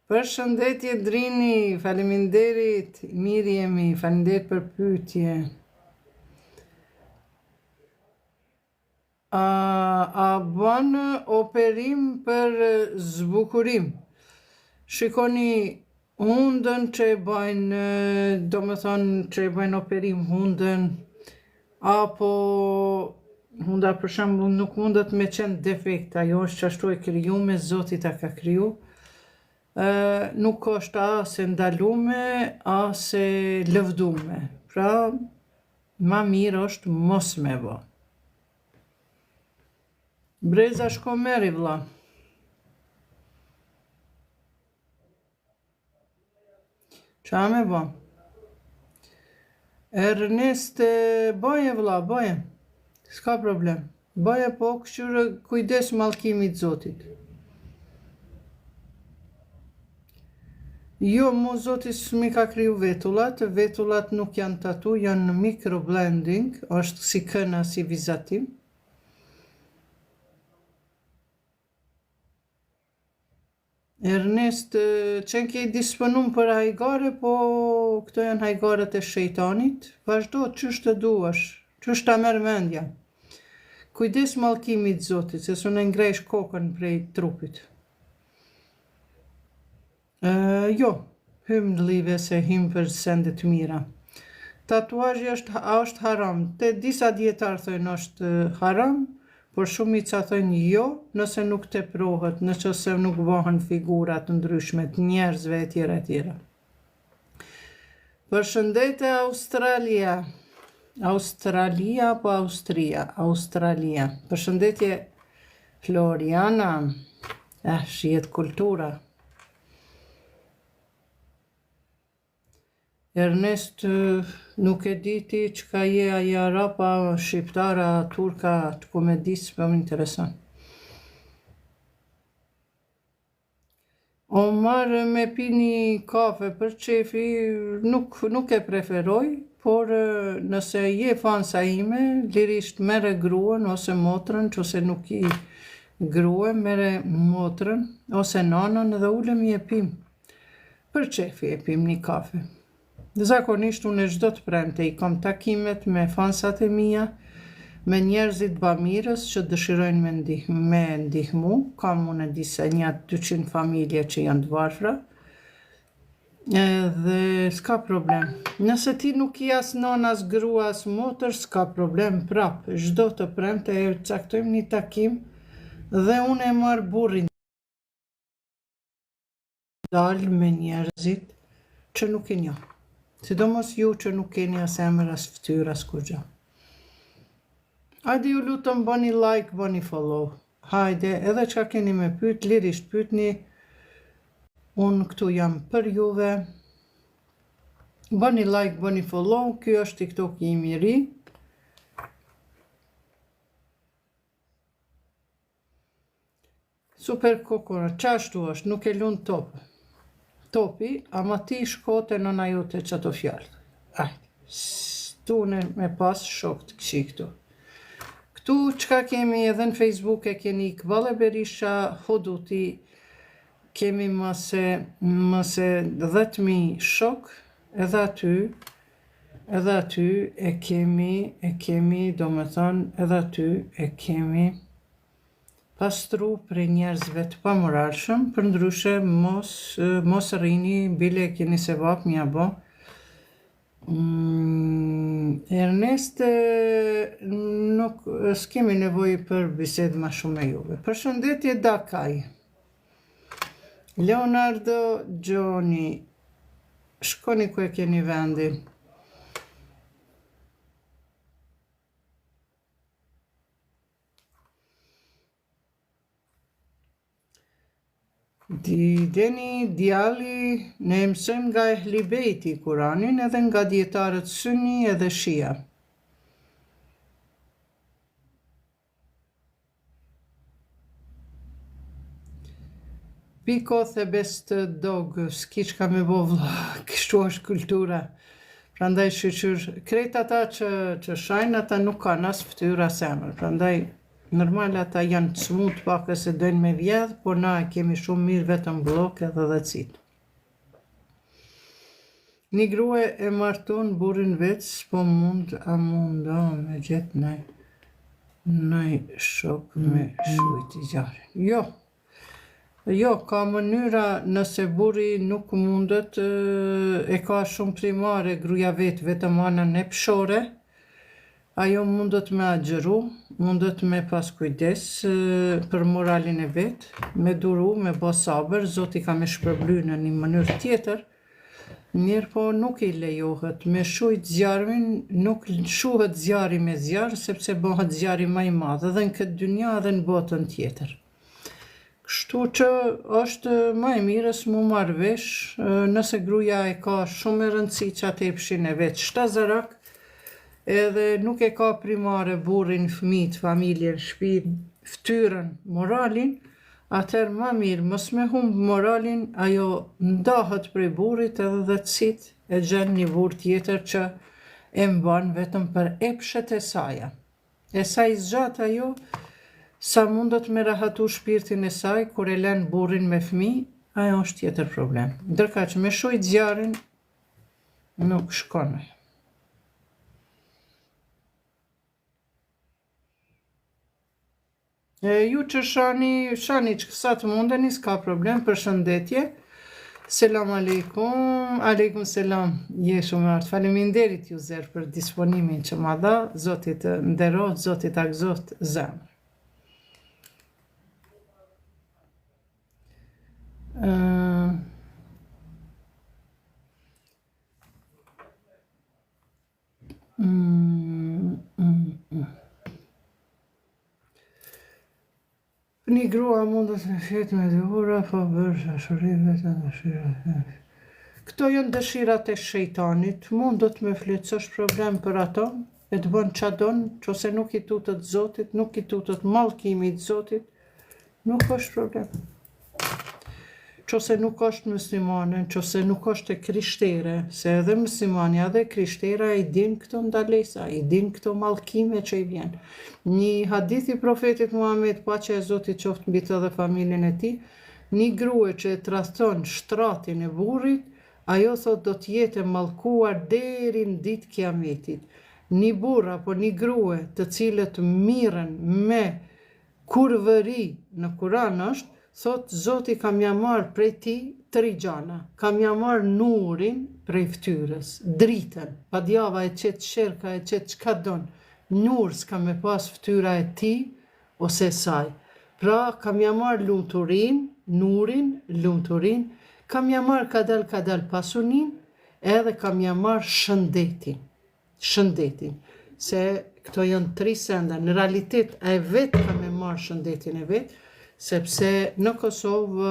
Përshëndetje Drini, faleminderit, mirë jemi, faleminderit për pyetje. A bën operim për zbukurim? Shikoni hundën që e bajnë, do më thonë që e bajnë operim hundën, apo hunda për shembull nuk mundet me qenë defekt, ajo është që ashtu e krijuar, Zoti ta ka kriju. Nuk është as e ndalume, as e lëvdume. Pra, ma mirë është mos me bë. Breza shko meri vlla. Qa me bë? Ernest, baje vlla, baje. S'ka problem. Baje po këshyre kujdes mallkimit Zotit. Jo, mu Zoti s'mi ka kriju vetullat nuk janë tatu, janë microblending, është si këna, si vizatim. Ernest, qenë ke disponum për hajgare, po këto janë hajgaret e shejtanit, vazhdo ç'është të duash, ç'është ta merr mendja. Kujdes mallkimit Zotit, se s'u ngrejsh kokën prej trupit. Jo, hym live se hym për sende të mira. Tatuazhi është haram. Te disa dietar thojnë është haram, por shumica thojnë jo, nëse nuk teprohet, nëse nuk bëhen figura të ndryshme të njerëzve etj. Përshëndetje Australia. Australia apo Austria? Australia. Përshëndetje Floriana. Shihet kultura. Ernest, nuk e di ti çka je aji arapa, shqiptara, turka, të komedis, për më interesant. Omar, me pini kafe për qefi, nuk e preferoj, por nëse je fansa ime, lirisht mere gruën ose motrën, që ose nuk i gruën, mere motrën, ose nanën dhe ulem i e pim. Për qefi e pim një kafe. Zakonisht unë çdo të premte i kam takimet me fansat e mia, me njerëzit bamirës që dëshirojnë me ndihmu, kam unë disa 200 familje që janë të varfra, dhe s'ka problem. Nëse ti nuk i as nana, as grua, as motër, s'ka problem prap, çdo të premte e caktojmë një takim dhe unë e marr burrin dal me njerëzit që nuk e njoh. Sidomos ju që nuk keni as emër, as fytyrë, as kurrë. Hajde ju lutem bëni like, bëni follow. Hajde, edhe çka keni me pyet, lirisht pyetni. Unë këtu jam për juve. Bëni like, bëni follow, ky është TikTok i ri. Super kokora, qashtu është, nuk e lun topi, ama ti shkote nëna jote që ato fjallë. Stune me pas shok të këshi këtu. Këtu qka kemi edhe në Facebook e keni Këbale Berisha, Huduti, kemi mëse 10.000 shok, edhe aty e kemi, do me thonë, edhe aty e kemi pastru për njerëzve të pamoralshëm, për ndryshe mos rrini, bile keni se vap mja bo. Ernest, nuk s'kemi nevoj për bised ma shumë e juve. Përshëndetje Dakaj. Leonardo Gjoni, shkoni ku e keni vendi. Deni djali ne mësojmë nga Ehli Bejti Kuranin edhe nga dietarët Sunni edhe Shia. Piko the best dog, s'ki çka me bo vlla, kështu është kultura. Prandaj shqyr, krejt ata që shajnë, ata nuk kanë as fytyrë as emër. Prandaj normal ata janë të smut pak se dojnë me vjedh, por na kemi shumë mirë vetëm blok edhe dhe citë. Një grua e marton burin vetë, s'po mund a mundo me gjetë nëj shok me shujt I zjarin. Jo, jo, ka mënyra nëse burri nuk mundet, e ka shumë primare gruaja vetë, vetëm anën e pshore, ajo mundet me agjëru, mundet me pas kujdes për moralin e vetë, me duru, me bo sabër, Zoti ka me shpërbly në një mënyrë tjetër, mirë po nuk I lejohet. Me shujt zjarin, nuk shuhet zjari me zjarë, sepse bëhet zjari më I madh edhe në këtë dynja edhe në botën tjetër. Kështu që është më e mirës mu marrë vesh, nëse gruaja e ka shumë e rëndësi që atë epshin e vetë shtazarak, edhe nuk e ka primare burrin, fëmijët, familjen, shtëpinë, ftyrën, moralin, atëherë më mirë mos me humb moralin, ajo ndahet prej burrit edhe dhëtësit e gjen një burr tjetër që e mban vetëm për epshet e saja. E sa I zgjat ajo, sa mundet me rahatu shpirtin e saj, kur e len burrin me fëmijë, ajo është tjetër problem. Ndërka që me shujt zjarin, nuk shkon. Ju që shani që sa të mundeni, s'ka problem, përshëndetje. Selam aleikum, aleikum selam, je shumë artë. Faleminderit ju zërë për disponimin që ma dha, Zotit nderot, Zotit akzot zemë. Një grua mundet me fjetë me dhura, po bërë shashurive të dëshira. Këto janë dëshirat e shejtanit, mundet me fletë, s'është problem për ato, e të bën qa don, qose nuk I tutët Zotit, nuk I tutët mallkimit Zotit, nuk është problem. Qose nuk është muslimane, qose nuk është e krishtere, se edhe muslimania edhe krishtera I din këto ndalesa, I din këto mallkime që I vjen. Një hadith I profetit Muhammed, paqja e Zotit qoftë mbi të dhe familjen e tij, një grua që e tradhton shtratin e burrit, ajo thot do të jetë e mallkuar deri në ditë kiametit. Një burr apo një grua të cilët mirën me kurvëri në Kur'an është, thot Zoti kam ja marrë prej ti 3 gjana, kam ja marrë nurin prej ftyrës, dritën, pa djava e qetë sherka e qetë qka don, nur s'ka me pas ftyra e ti ose saj. Pra kam ja marrë lumturin, nurin, lumturin, kam ja marrë kadal pasunin, edhe kam ja marrë shëndetin, se këto janë 3 senda, në realitet e vetë kam e marrë shëndetin e vetë, sepse në Kosovë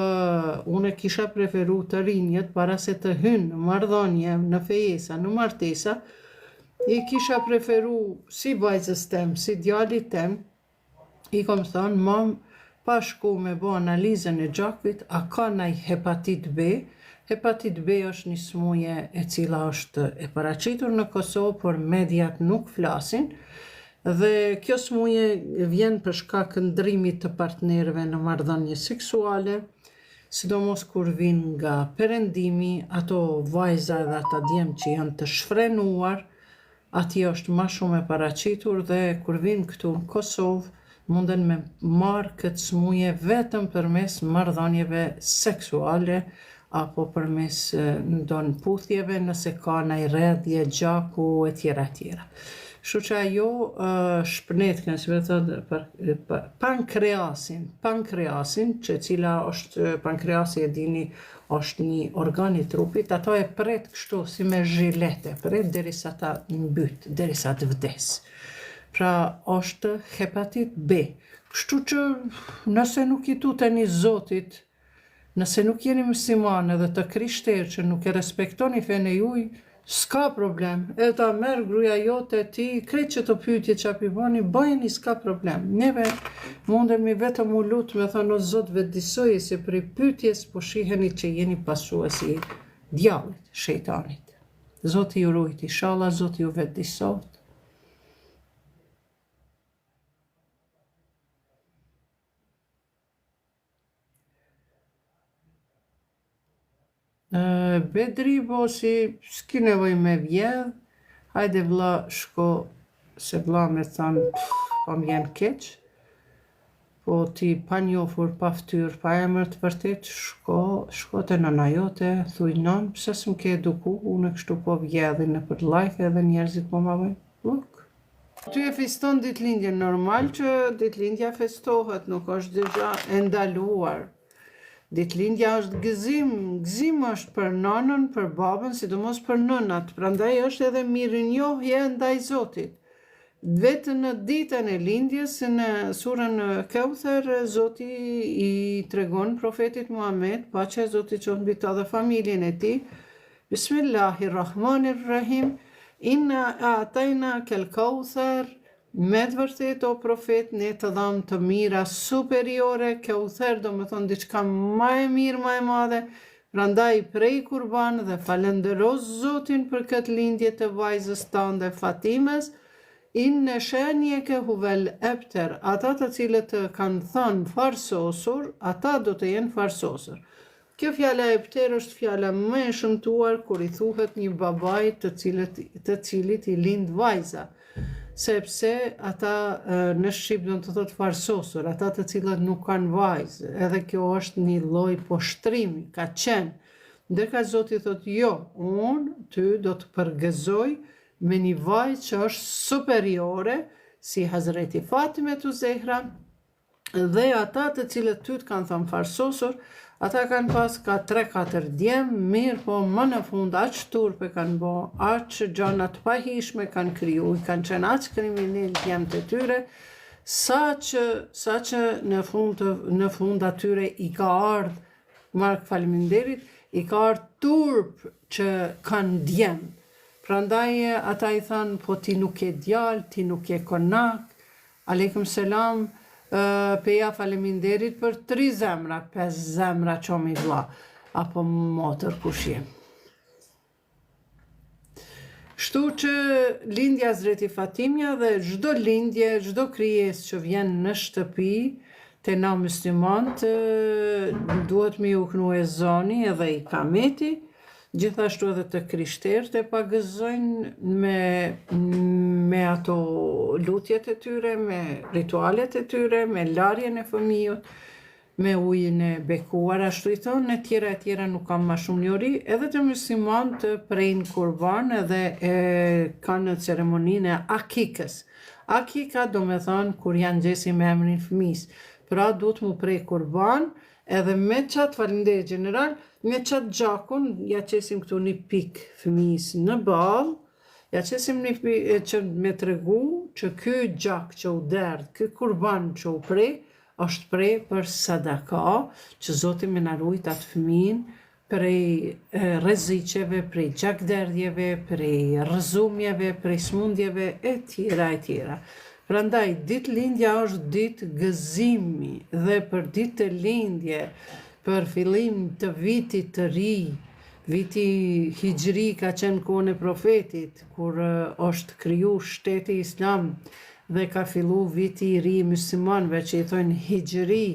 unë kisha preferu të rinjët para se të hynë në marrëdhënie, në fejesa, në martesa, I kisha preferu si vajzës tem, si djalit tem, I kom thonë, mam, pa shku me bo analizën e gjakut, a ka naj hepatit B? Hepatit B është një smuje e cila është e paraqitur në Kosovë, por mediat nuk flasin, dhe kjo smuje vjen për shkak ndrimit të partnerëve në marrëdhënie seksuale, sidomos kur vin nga perëndimi, ato vajza dhe ata djem që janë të shfrenuar, atje është më shumë e paraqitur dhe kur vin këtu në Kosovë, munden me marrë këtë smuje vetëm përmes marrëdhënieve seksuale apo përmes ndonjë puthjeve nëse ka ndaj rrjedhje gjaku e tjera. Kështu që ajo shpënet, si me thënë, për pankreasin, që cila është, pankreasi e dini, është një organ I trupit, ato e pret kështu, si me zhilete, pret derisa ta mbyt, derisa të vdes. Pra është hepatit B. Kështu që nëse nuk I tuteni Zotit, nëse nuk jeni muslimanë dhe të krishterë që nuk e respektoni fenë e juaj, s'ka problem, e ta merë gruaja jote ti, krejt që të pyetje që api bani, bëjeni s'ka problem. Neve mundemi vetëm u lutë me thonë o Zot vetëdijsoj se prej pyetjes po shiheni që jeni pasuesi djallit, shejtanit. Zoti ju ruajt, inshallah, Zoti ju vetëdijsot. Bedri bosi, s'ki nevoj me vjedh, hajde vlla shko, se vlla me thanë, po m'jen keq, po ti pa njofur, pa ftyrë, pa emër të vërtet, shko te nëna jote, thuj non, pse s'm'ke eduku, unë kështu po vjedhin në për like edhe njerëzit po ma bëjnë, luk. Ty e feston ditëlindjen, normal që ditëlindja festohet, nuk është deja e ndaluar. Ditëlindja është gëzim është për nanën, për babën, sidomos për nënat, prandaj është edhe mirënjohje ndaj Zotit. Vetë në ditën e lindjes, në surën Kauther, Zoti i tregon profetit Muhammed, paqja e Zotit qoftë mbi ta dhe familjen e tij. Bismillahirrahmanirrahim. Inna a'tajna kel Kauther. Me të vërtet, o profet, ne të dham të mira superiore, Kauther do më thonë diçka ma e mirë, ma e madhe, prandaj prej kurban dhe falendero Zotin për këtë lindje të vajzës tande Fatimes, në shenje ke huvel ebter, ata të cilët kanë thënë farsosur, ata do të jenë farsosur. Kjo fjala ebter është fjala më e shëmtuar kur i thuhet një babaj të cilit i lind vajza, sepse ata në Shqip do të thotë farsosur, ata të cilët nuk kanë vajzë, edhe kjo është një lloj poshtrimi, ka qenë. Ndërka Zoti thotë jo, unë ty do të përgëzoj me një vajzë që është superiore, si Hazreti Fatime të Zehra, dhe ata të cilët ty të kanë thënë farsosur, ata kanë pas ka 3-4 djemë, mirë po më në fund aq turpe kanë bo, aq gjana të pahishme kanë kriju, kanë qenë aq kriminal djemët e tyre, sa që në fund atyre i ka ardhë, Mark faleminderit, i ka ardhë turp që kanë djemë. Prandaj ata i thanë, po ti nuk e djalë, ti nuk e konak, aleikum selam, peja faleminderit për 3 zemra, 5 zemra qomi vlla, apo motër kushim. Shtu që lindja Hazreti Fatimja dhe çdo lindje, çdo krijesë që vjen në shtëpi, te na muslimanët, duhet me u knu e zoni edhe i kameti, gjithashtu edhe të krishterët e pagëzojnë me ato lutjet e tyre, me ritualet e tyre, me larjen e fëmijët, me ujin e bekuar, ashtu i thonë, e tjera nuk kam ma shumë njori, edhe të muslimanët prejnë kurban edhe kanë ceremoninë e akikës. Akika do me thonë kur janë gjesi me emrin fëmis, pra duhet mu prej kurban, edhe me qatë falinderit general, me qatë gjakun, ja qesim këtu një pik fëmis në balë, ja qesim një pik që me të regu që ky gjak që u derdh, ky kurban që u prej, është prej për sadaka, që Zoti më na ruajt atë fëmin prej rreziqeve, prej gjakderdhjeve, prej rrëzumjeve, prej smundjeve e tjera. Prandaj, ditëlindja është ditë gëzimi dhe për ditë të lindje, për fillim të vitit të ri, viti hijri ka qenë kohën e profetit, kur është kriju shteti islam dhe ka fillu viti i ri muslimanëve që i thonë hijri.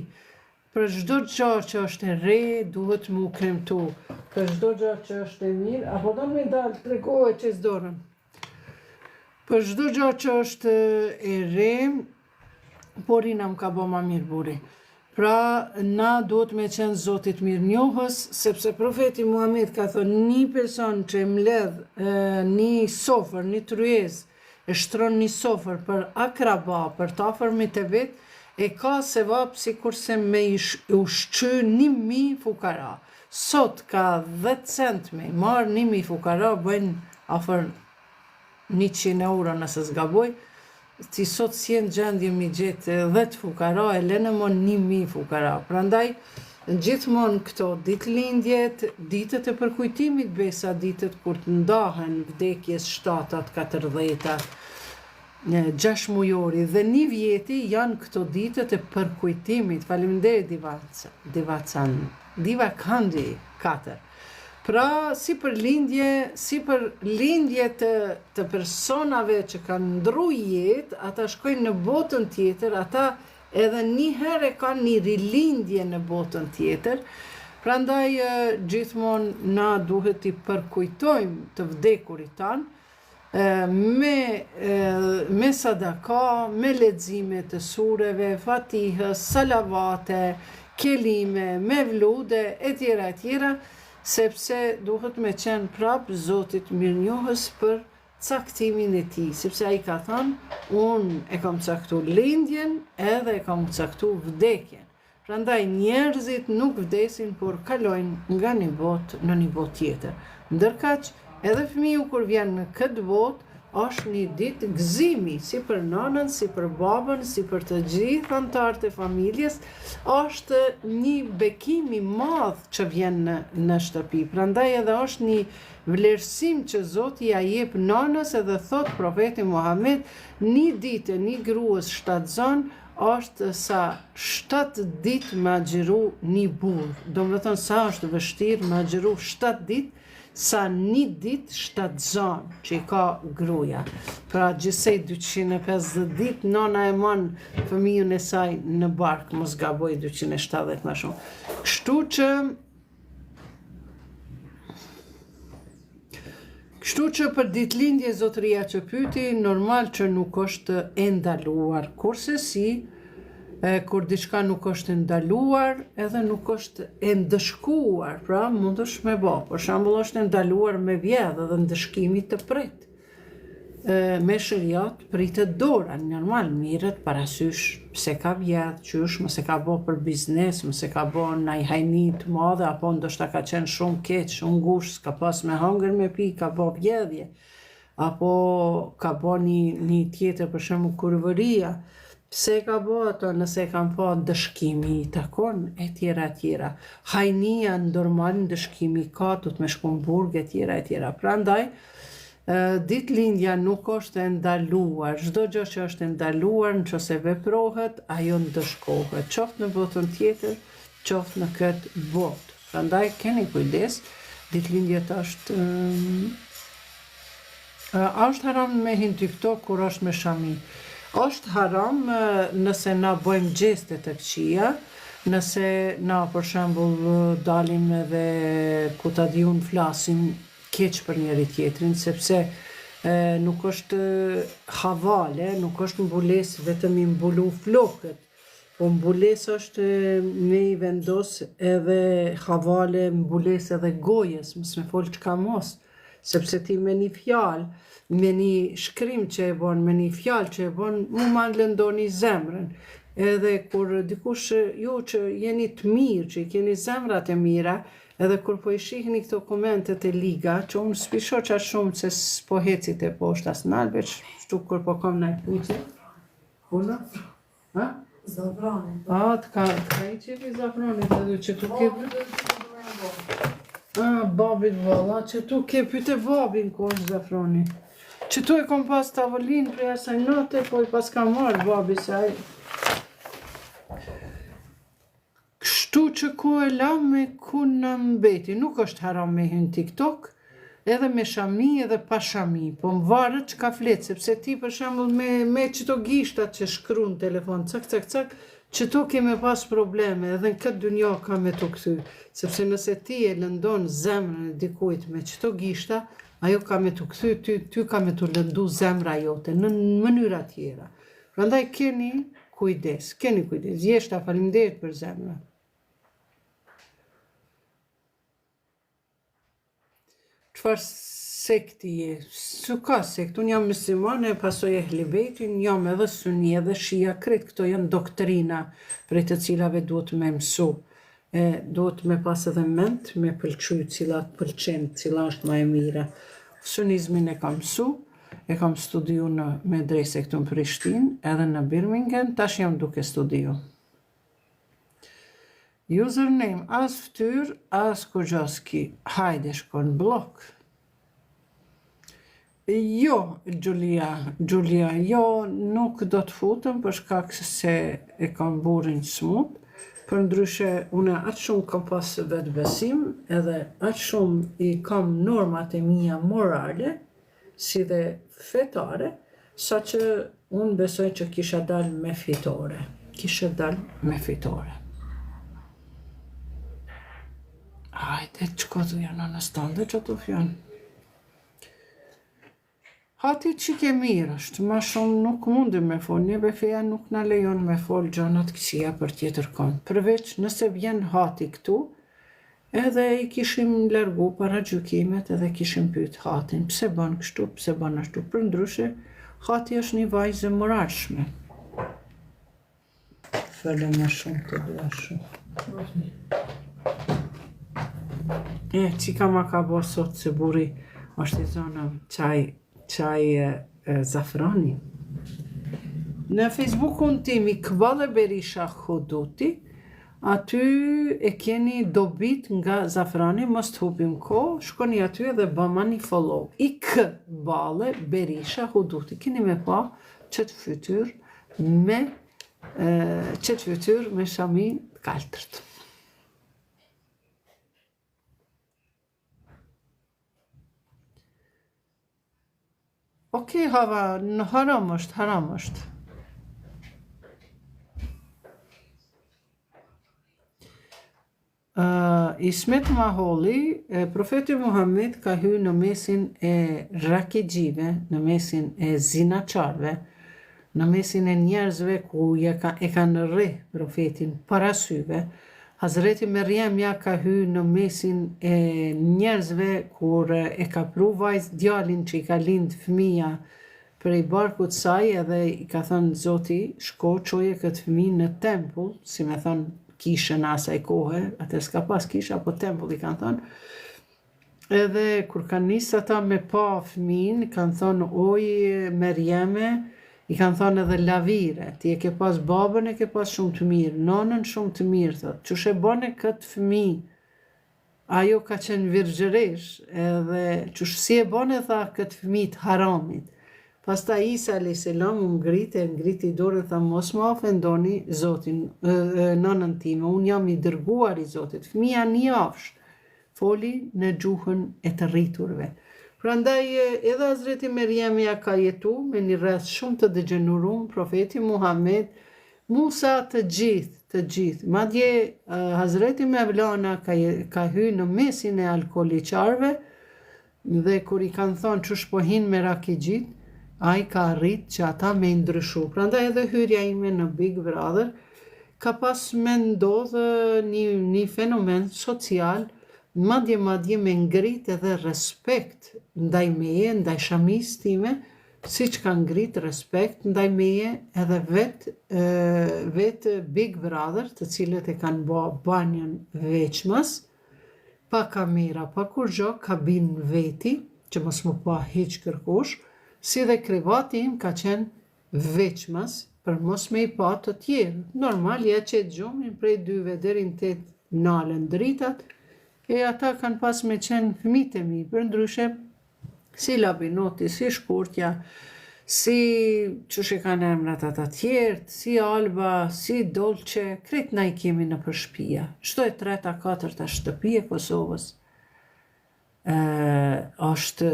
Për çdo gjë që është e re, duhet mu kremtu. Për çdo gjë që është e mirë, apo do me dalë tregohet që s'dorën. Për çdo gjë që është e re, porina më ka bo ma mirë buri. Pra, na duhet me qenë Zotit mirënjohës, sepse profeti Muhammed ka thënë një person që mbledh një sofër, një tryezë, e shtron një sofër për akraba, për të afërmit e vet, e ka sevap si kurse me ushqy 1000 fukara. Sot ka 10 cent me marë 1000 fukara, bëjnë afër 100 euro nëse s'gaboj, ti sot si në gjendje mi gjetë 10 fukara, e lene mon 1000 fukara. Prandaj, gjithmonë këto ditëlindjet, ditët e përkujtimit besa, ditët kur të ndahen vdekjes 7-at, 40-at, 6 mujori dhe 1 vjeti janë këto ditët e përkujtimit. Faleminderit Diva Kandi 4. Pra, si për lindje të personave që kanë ndru jetë, ata shkojnë në botën tjetër, ata edhe një herë kanë një rilindje në botën tjetër, Prandaj gjithmonë na duhet t'i përkujtojmë të vdekurit tanë me sadaka, me lexime të sureve, fatihës, salavate, kelime, mevlude, etj. Sepse duhet me qenë prapë Zotit mirënjohës për caktimin e tij, sepse ai ka thënë, unë e kam caktu lindjen edhe e kam caktu vdekjen. Prandaj njerëzit nuk vdesin, por kalojnë nga një botë në një botë tjetër. Ndërkaq, edhe fëmiu kur vjen në këtë botë, është një ditë gëzimi, si për nanën, si për babën, si për të gjithë anëtarët e familjes, është një bekim i madh që vjen në shtëpi. Prandaj edhe është një vlerësim që Zoti ja jep nanës, edhe thot profeti Muhammed, një ditë një gruas shtatzon është sa 7 ditë me agjëru një burr. Domethënë sa është vështirë me agjëru 7 ditë, sa një ditë shtatzon që i ka gruaja. Pra gjithsej 250 ditë, nona e mon fëmijën e saj në bark, mos gaboj 270 më shumë. Kështu që për ditëlindje zotëria që pyti, normal që nuk është e ndaluar, kurse si, kur diçka nuk është e ndaluar, edhe nuk është e ndëshkuar, pra mund është me bo. Për shembull është e ndaluar me vjedh edhe ndëshkimi të prit. Me shëriat pritet dora, normal, mirët parasysh pse ka vjedh, qysh, mëse ka bo për biznes, mëse ka bo në i hajni të madhe, apo ndoshta ka qenë shumë keq, shumë ngushtë, s'ka pas me hangër me pi, ka bo vjedhje, apo ka bo një tjetër për shembull kurvëria. Pse ka bo ato nëse kam pa dëshkimi i takon, etj. Hajnia normal dëshkimi ka, du të me shku në burg, etj. Prandaj, ditëlindja nuk është e ndaluar, çdo gjë që është e ndaluar, nëse veprohet, ajo ndëshkohet, qoftë në botën tjetër, qoftë në këtë botë. Prandaj keni kujdes, ditëlindjet është haram me hin TikTok kur është me shami. Është haram nëse na bëjmë gjeste të këqija, nëse na për shembull dalim edhe ku ta diun flasim keq për njëri tjetrin, sepse nuk është havale, nuk është mbules vetëm i mbulu flokët, po mbules është me i vendos edhe havale, mbules edhe gojes, mos me fol çka mos, sepse ti me një fjalë, me një shkrim që e bon, me një fjalë që e bon, mu ma lëndoni zemrën. Edhe kur dikush ju që jeni të mirë, që i keni zemrat e mira, edhe kur po i shihni këto komentet e liga, që unë s'pisho qa shumë se s'po hecit e poshtë as nalë, veç shtu kur po kom naj puqe. Kuna? Ha? Zafrani. T'ka i qefi zafrani, edhe që tu ke... babit valla, që tu ke pyte babin ko është zafrani. Që tu e kom pas tavolin prej asaj note, po i pas ka marrë babi saj. Kështu që ku e la me ku në mbeti, nuk është haram me hyn TikTok, edhe me shami edhe pa shami, po më varët që ka fletë, sepse ti për shembull me qëto gishtat që shkru në telefon, cak, që tu keme pas probleme, edhe në këtë dunjo ka me të këthy, sepse nëse ti e lëndon zemrën e dikujt me qëto gishta, ajo ka me të këthy, ty ka me të lëndu zemra jote në mënyra tjera. Prandaj keni kujdes, jeshta faleminderit për zemra. Çfarë sekti je? Su ka sekt, unë jam muslimane, pasoj e hlibetin, jam edhe suni edhe shia, kretë këto janë doktrina prej të cilave duhet me mësu. Duhet me pas edhe ment, me pëlqy cilat pëlqen, cila është ma e mira. Sunizmin e kam mësu, e kam studiu në medrese këtu në Prishtinë, edhe në Birmingham, tash jam duke studiu. Username, as ftyr, as Kogjoski, hajde shkon blok. Jo, Gjulia, jo, nuk do të futëm për shkak se e kam burrin smut, për ndryshe une atë shumë kam pas vetë besim, edhe atë shumë i kam normat e mia morale, si dhe fetare, sa që unë besoj që kisha dal me fitore. Hajde, qëko të janë në stande që të fjanë. Hati që ke mirë është, ma shumë nuk mundi me fol, njëve feja nuk në lejon me fol gjanat kësia për tjetër konë. Përveç nëse vjen hati këtu, edhe i kishim largu para gjykimet edhe kishim pyet hatin, pse bën kështu, pse bën ashtu, për ndryshe, hati është një vajzë moralshme. Fële me shumë të dua shumë. Qika ma ka bo sot se buri është i zonë qaj zafrani. Në Facebookun timi Këvalle Berisha Huduti, aty e keni dobit nga zafrani, mos të hupim ko, shkoni aty edhe bëma një follow. Këvalle Berisha Huduti. Keni me pa qëtë fytyr me shami kaltërt. Okej, hava, në haram është. Ismet Maholi, profeti Muhammed ka hyrë në mesin e rakigjive, në mesin e zinaçarve, në mesin e njerëzve ku e kanë rreh profetin parasyve. Hazreti Meriemja ka hyrë në mesin e njerëzve kur e ka pru vajzë djalin që i ka lind fëmija prej barkut saj edhe i ka thënë Zoti, shko çoje këtë fëmijë në tempull, si me thënë kishën asaj kohe, atë s'ka pas kisha, po tempull i kanë thënë. Edhe kur kanë nisë ata me pa fëmijën, kanë thënë oj Merieme, i kanë thënë edhe lavire, ti e ke pas babën, e ke pas shumë të mirë, nonën shumë të mirë, thot, qësh e bone këtë fëmijë, ajo ka qenë virgjëresh, edhe qësh si e bone, tha, këtë fëmijë të haramit. Pasta Isa a.s. ngriti dorën, tha, mos më ofendoni Zotin, nonën time, unë jam i dërguar i Zotit, fëmija një afsh, foli në gjuhën e të rriturve. Prandaj edhe Hazreti Meriemja ka jetu me një rreth shumë të dëgjenurum, profeti Muhammed, Musa të gjithë. Madje Hazreti Mevlana ka hyrë në mesin e alkooliqarve dhe kur i kanë thonë çush po hin me rakigjit, ai ka arrit që ata me ndryshu. Prandaj edhe hyrja ime në Big Brother ka pas me ndodhë një fenomen social, madje me ngrit edhe respekt ndaj meje, ndaj shamis time, si që ka ngrit respekt ndaj meje edhe vetë Big Brother, të cilët e kanë bo banjën veçmës, pa kamera, pa kur gjo, kabin veti, që mos më pa hiq kërkush, si dhe krevati im ka qenë veçmës, për mos me i pa të tjerë. Normal, ja që të gjumin prej 2 deri në 8 nalën dritat, e ata kanë pas me qenë fëmijët e mi, për ndryshe, si Labinoti, si Shkurtja, si qësh e kanë emrat ata tjertë, si Alba, si Dolce, krejt na i kemi në përshpia. Çdo e 3-a, 4-a shtëpi e Kosovës, është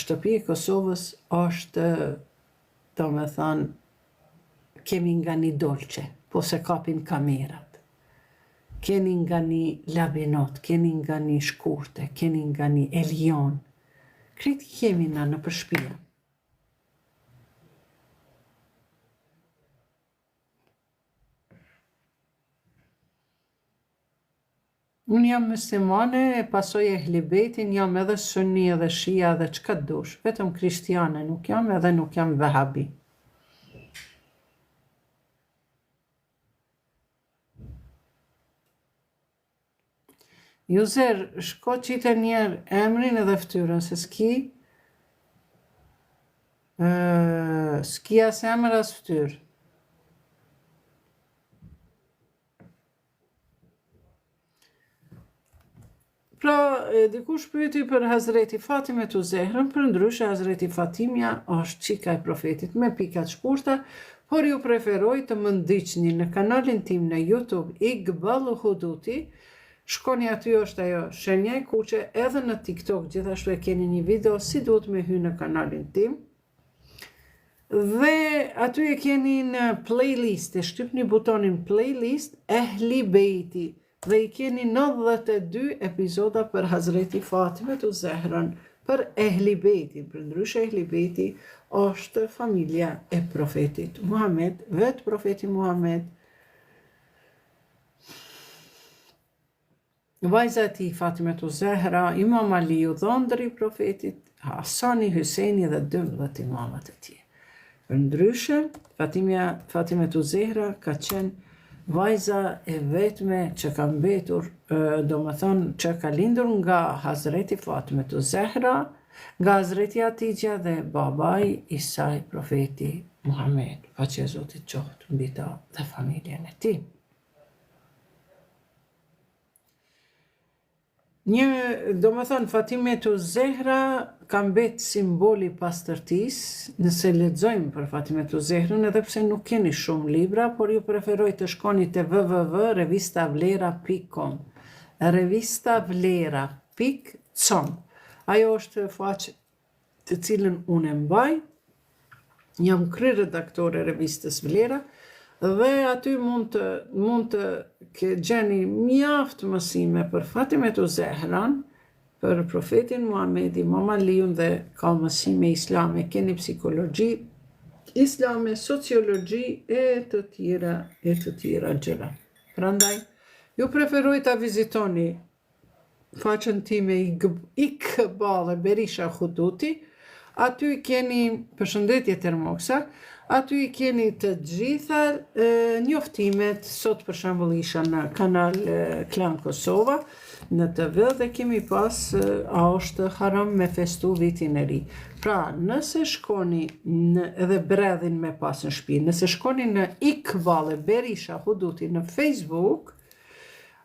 shtëpi e Kosovës, është, do me thanë, kemi nga një Dolce, po se kapin kamerat. Keni nga një Labinot, keni nga një Shkurte, keni nga një Elion. Krejt kemi na në përshpia. Unë jam muslimane, e pasoj e hlibetin, jam edhe sunni edhe shia edhe çka dush. Vetëm kristiane nuk jam edhe nuk jam vehabi. Juzer, shko qite njerë emrin edhe ftyrën, se s'ki as emër as ftyrë. Pra, dikush pyeti për Hazreti Fatime të Zehrën, për ndryshe Hazreti Fatimja është qika e profetit me pikat shkurta, por ju preferoj të më ndiqni në kanalin tim në YouTube Iqbal Huduti. Shkoni aty, është ajo shenja e kuqe, edhe në TikTok gjithashtu e keni një video si duhet me hy në kanalin tim. Dhe aty e keni në playlist, e shtypni butonin playlist Ehli Beiti. dhe i keni 92 epizoda për Hazreti Fatime të Zehrën, për Ehli Bejtin. Për ndryshe Ehli Bejti është familja e profetit Muhammed, vetë profeti Muhammed, vajza e tij Fatime të Zehra, Imam Aliu, dhëndri i profetit, Hasani, Hyseni dhe 12 imamat e tij. Për ndryshe, Fatime të Zehra ka qenë vajza e vetme që ka mbetur, domethënë që ka lindur nga Hazreti Fatime të Zehra, nga Hazreti Atidja dhe babai i saj profeti Muhammed, paqja e Zotit qoftë mbi ta dhe familjen e tij. Domethënë Fatime të Zehra ka mbet simboli pastërtisë. Nëse lexojmë për Fatime të Zehrën, edhe pse nuk keni shumë libra, por ju preferoj të shkoni te www.revistavlera.com. revistavlera.com. Ajo është faqe të cilën unë e mbaj. Jam kryeredaktore e revistës Vlera dhe aty mund të gjeni mjaft mësime për Fatime të Zehrën, për profetin Muhammed, Imam Aliun dhe ka mësime islame, keni psikologji islame, sociologji e të tjera gjëra. Prandaj, ju preferoj ta vizitoni faqen time Iqbal Berisha Huduti, aty keni përshëndetje Termoksa, aty keni të gjitha njoftimet, sot për shembull isha në kanal Klan Kosova, në TV dhe kemi pas a është haram me festu vitin e ri. Pra, nëse shkoni edhe bredhin me pas në shtëpi, nëse shkoni në Iqbal Berisha Huduti në Facebook,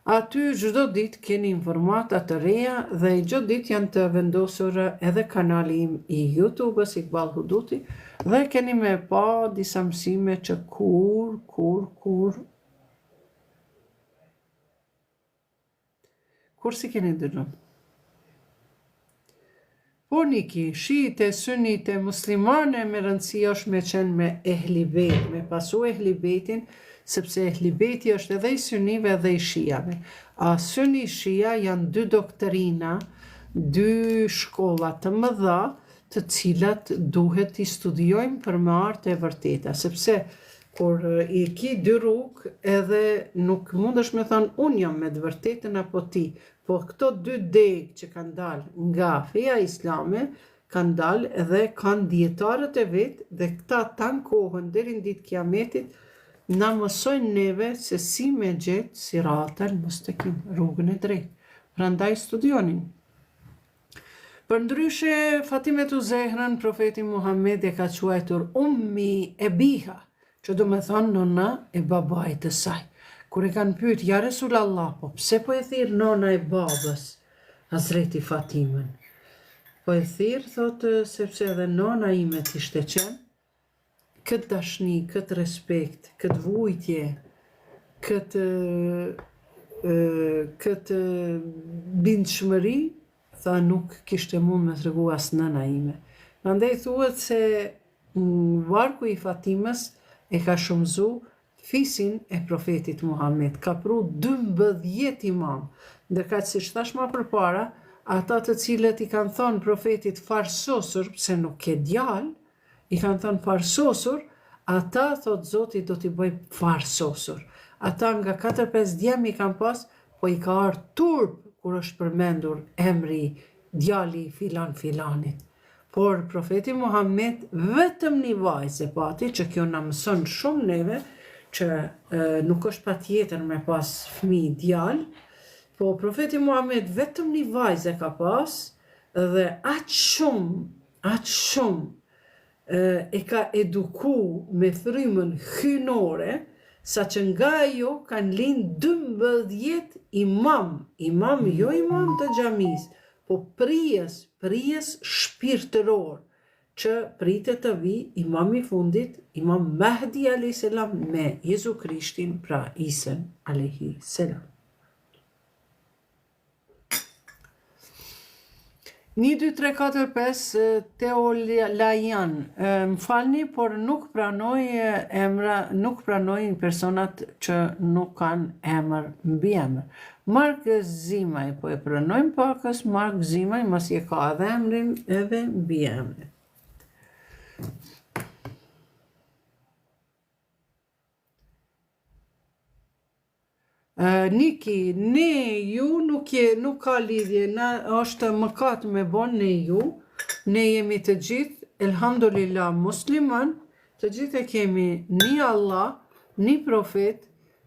aty çdo ditë keni informata të reja dhe çdo ditë janë të vendosur edhe kanali im i YouTube-s Iqbal Huduti dhe keni me pa disa mësime që kur si keni dëgjuar. Po niki, shite, sunite, muslimane me rëndësi është me qenë me Ehli Bejt, me pasu Ehli Bejtin, sepse Ehli Bejti është edhe i sunive edhe i shijave. A suni shia janë dy doktrina, dy shkolla të mëdha, të cilat duhet i studiojmë për me art e vërteta, sepse kur i ki dy rrugë edhe nuk mundesh me thënë unë jam me të vërtetën apo ti, po këto dy degë që kanë dalë nga feja islame, kanë dalë edhe kanë dietarët e vetë dhe këta tankohen deri në ditë kiametit, na mësojnë neve se si me gjetë siratal mustaqim, rrugën e drejtë. Prandaj studionin. Përndryshe, Fatime të Zehrën, profeti Muhammed e ka quajtur ummi e biha, që do me thonë nëna e babait të saj. Kur e kanë pyet, ja Resulallah, po pse po e thirr nëna e babës, Hazreti Fatimen? Po e thirr, thotë, sepse edhe nëna ime t'ishte qenë, këtë dashni, këtë respekt, këtë vujtje, këtë bindshmëri, tha nuk kishte mund me tregu as nëna ime. Prandaj thuhet se varku i Fatimës e ka shumëzu fisin e profetit Muhammed, ka pru 12 imam, ndërka që si thash ma përpara, ata të cilët i kanë thonë profetit farsosur, pse nuk ke djalë, i kanë thonë farsosur, ata thot Zoti do t'i bëj farsosur. Ata nga 4-5 djemi kanë pas, po i ka ardhur turp kur është përmendur emri djali filanit. Por profeti Muhammed vetëm një vajzë pati, që kjo na mëson shumë neve, që nuk është patjetër me pas fëmijë djalë, po profeti Muhammed vetëm një vajzë ka pas dhe aq shumë e ka eduku me frymën hynore, sa që nga ajo kanë lind 12 imam jo imam të xhamis, po prijes shpirtëror, që pritet të vi imam i fundit, imam Mahdi a.s. me Jezu Krishtin, pra Isen a.s. 1, 2, 3, 4, 5 Teolajan. Më falni, por nuk pranoj personat që nuk kanë emër mbi emër. Mark Zimaj, po e pranojmë pakës, Mark Zimaj, mas je ka edhe emrin edhe mbi emrin. Niki, ne ju nuk ka lidhje, është mëkat me bon ne ju, ne jemi të gjithë, elhamdulillah, musliman, të gjithë e kemi ni Allah, ni profet,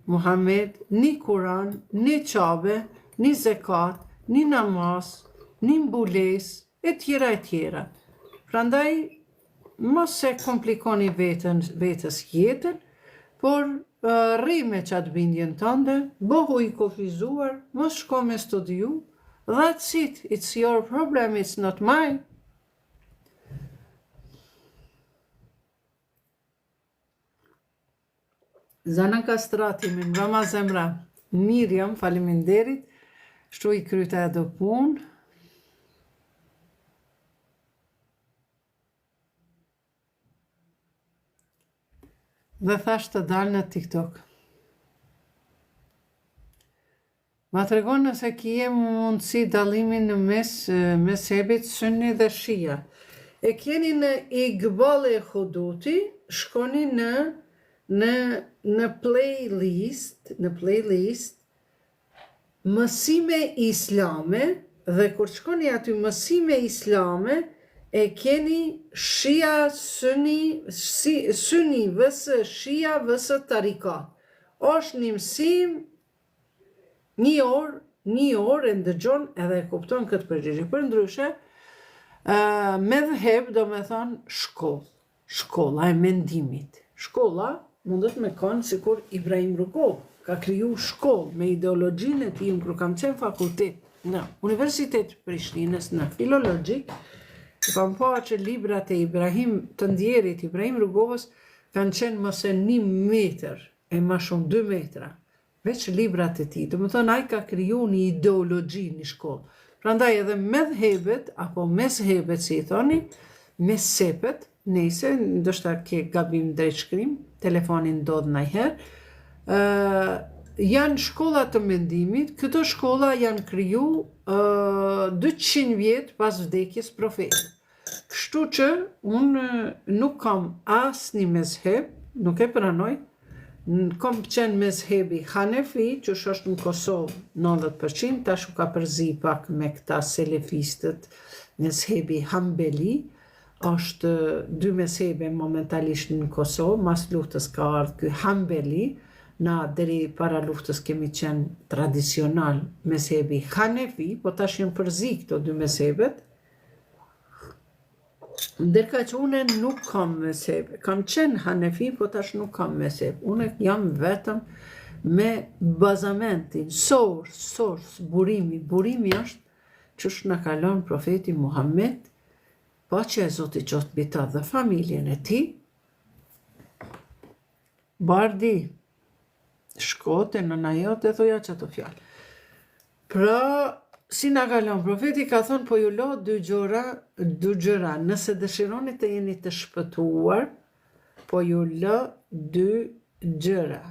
Muhammed, ni Kuran, ni qabe, ni zekat, ni namaz, ni mbules, e tjera. Prandaj, mos se komplikoni vetës jetën, por rri me qatë bindjen tënde, bëhu i kufizuar, mos shko me studiu, that's it, it's your problem, it's not mine. Zana Kastrati, min Rama Zemra, Miriam, faleminderit, shtu i kryta edhe punë. Dhe thash të dalë në TikTok. Ma të regon nëse kje mundësi dalimin në mes hebit sunni dhe shia. E kjeni në Iqbal e Khuduti, shkoni në playlist, mësime islame, dhe kur shkoni aty mësime islame, e keni shia sunni vësë shia vësë tarikat. Është një mësim, një orë e ndëgjon edhe e kupton këtë përgjigje. Për ndryshe, me dheb do me thonë shkolla e mendimit. Shkolla mundet me konë sikur Ibrahim Rugov ka kriju shkollë me ideologjinë e tij, kur kam qenë fakultet në Universitet Prishtinës në filologjik. Kam pa që librat e Ibrahim të ndjerit, Ibrahim Rugovës, kanë qenë mëse 1 metër, e ma shumë 2 metra, veç librat e ti. Të më thonë, ai ka kriju një ideologji, një shkollë. Prandaj edhe medhebet, apo meshebet, si i thoni, meshepet, nese, ndoshta ke gabim drejt shkrim, telefonin ndodh najherë, janë shkolla të mendimit, këto shkolla janë kriju 200 vjet pas vdekjes profetit. Kështu që unë nuk kam asnjë mezheb, nuk e pranoj, kam qenë mezhebi Hanefi, që është në Kosovë 90%, tash u ka përzi pak me këta selefistët, mezhebi Hambeli, është 2 mezhebe momentalisht në Kosovë, mas luftës ka ardhur ky Hambeli, na deri para luftës kemi qenë tradicional mezhebi Hanefi, po tash janë përzi këto 2 mezhebet. Ndërka që une nuk kam mezheb, kam qenë Hanefi, po tash nuk kam mezheb. Une jam vetëm me bazamentin, source, burimi. Burimi është që është në kalon profeti Muhammed, paqja e Zotit qoftë mbi ta dhe familjen e tij. Bardi, shkote në najote, thoja që ato fjallë. Pra, si na kalon, profeti ka thonë, po ju lo 2 gjëra, nëse dëshironi të jeni të shpëtuar, po ju lo 2 gjëra.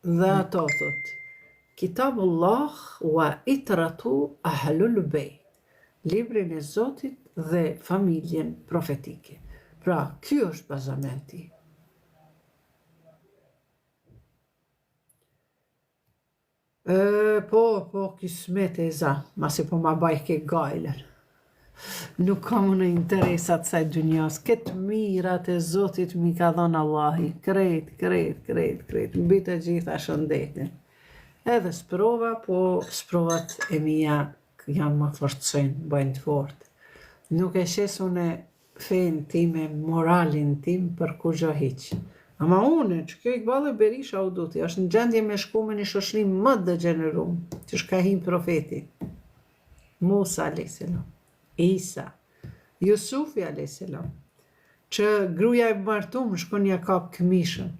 Dhe ato thot, Kitabullah wa itratu ahlul bejt, librin e Zotit dhe familjen profetike. Pra, ky është bazamenti. Po, kismet e za, masi po ma baj ke gajler. Nuk kam në interesat saj dynjas, këtë mirat e Zotit mi ka dhënë Allahi, krejt, mbi të gjitha shëndetin. Edhe sprova, po sprovat e mija janë më forcojnë, bëjnë të fort. Nuk e shes une fejnë time, moralin tim për kur gjo hiq. Ama une, që kjo Iqbal e Berisha u duti, është në gjendje me shku me një shoshrim më dëgjenerum, që shka him profeti. Musa a.s. Isa, Jusufi a.s. Që gruja e martum shkon ja kap këmishën,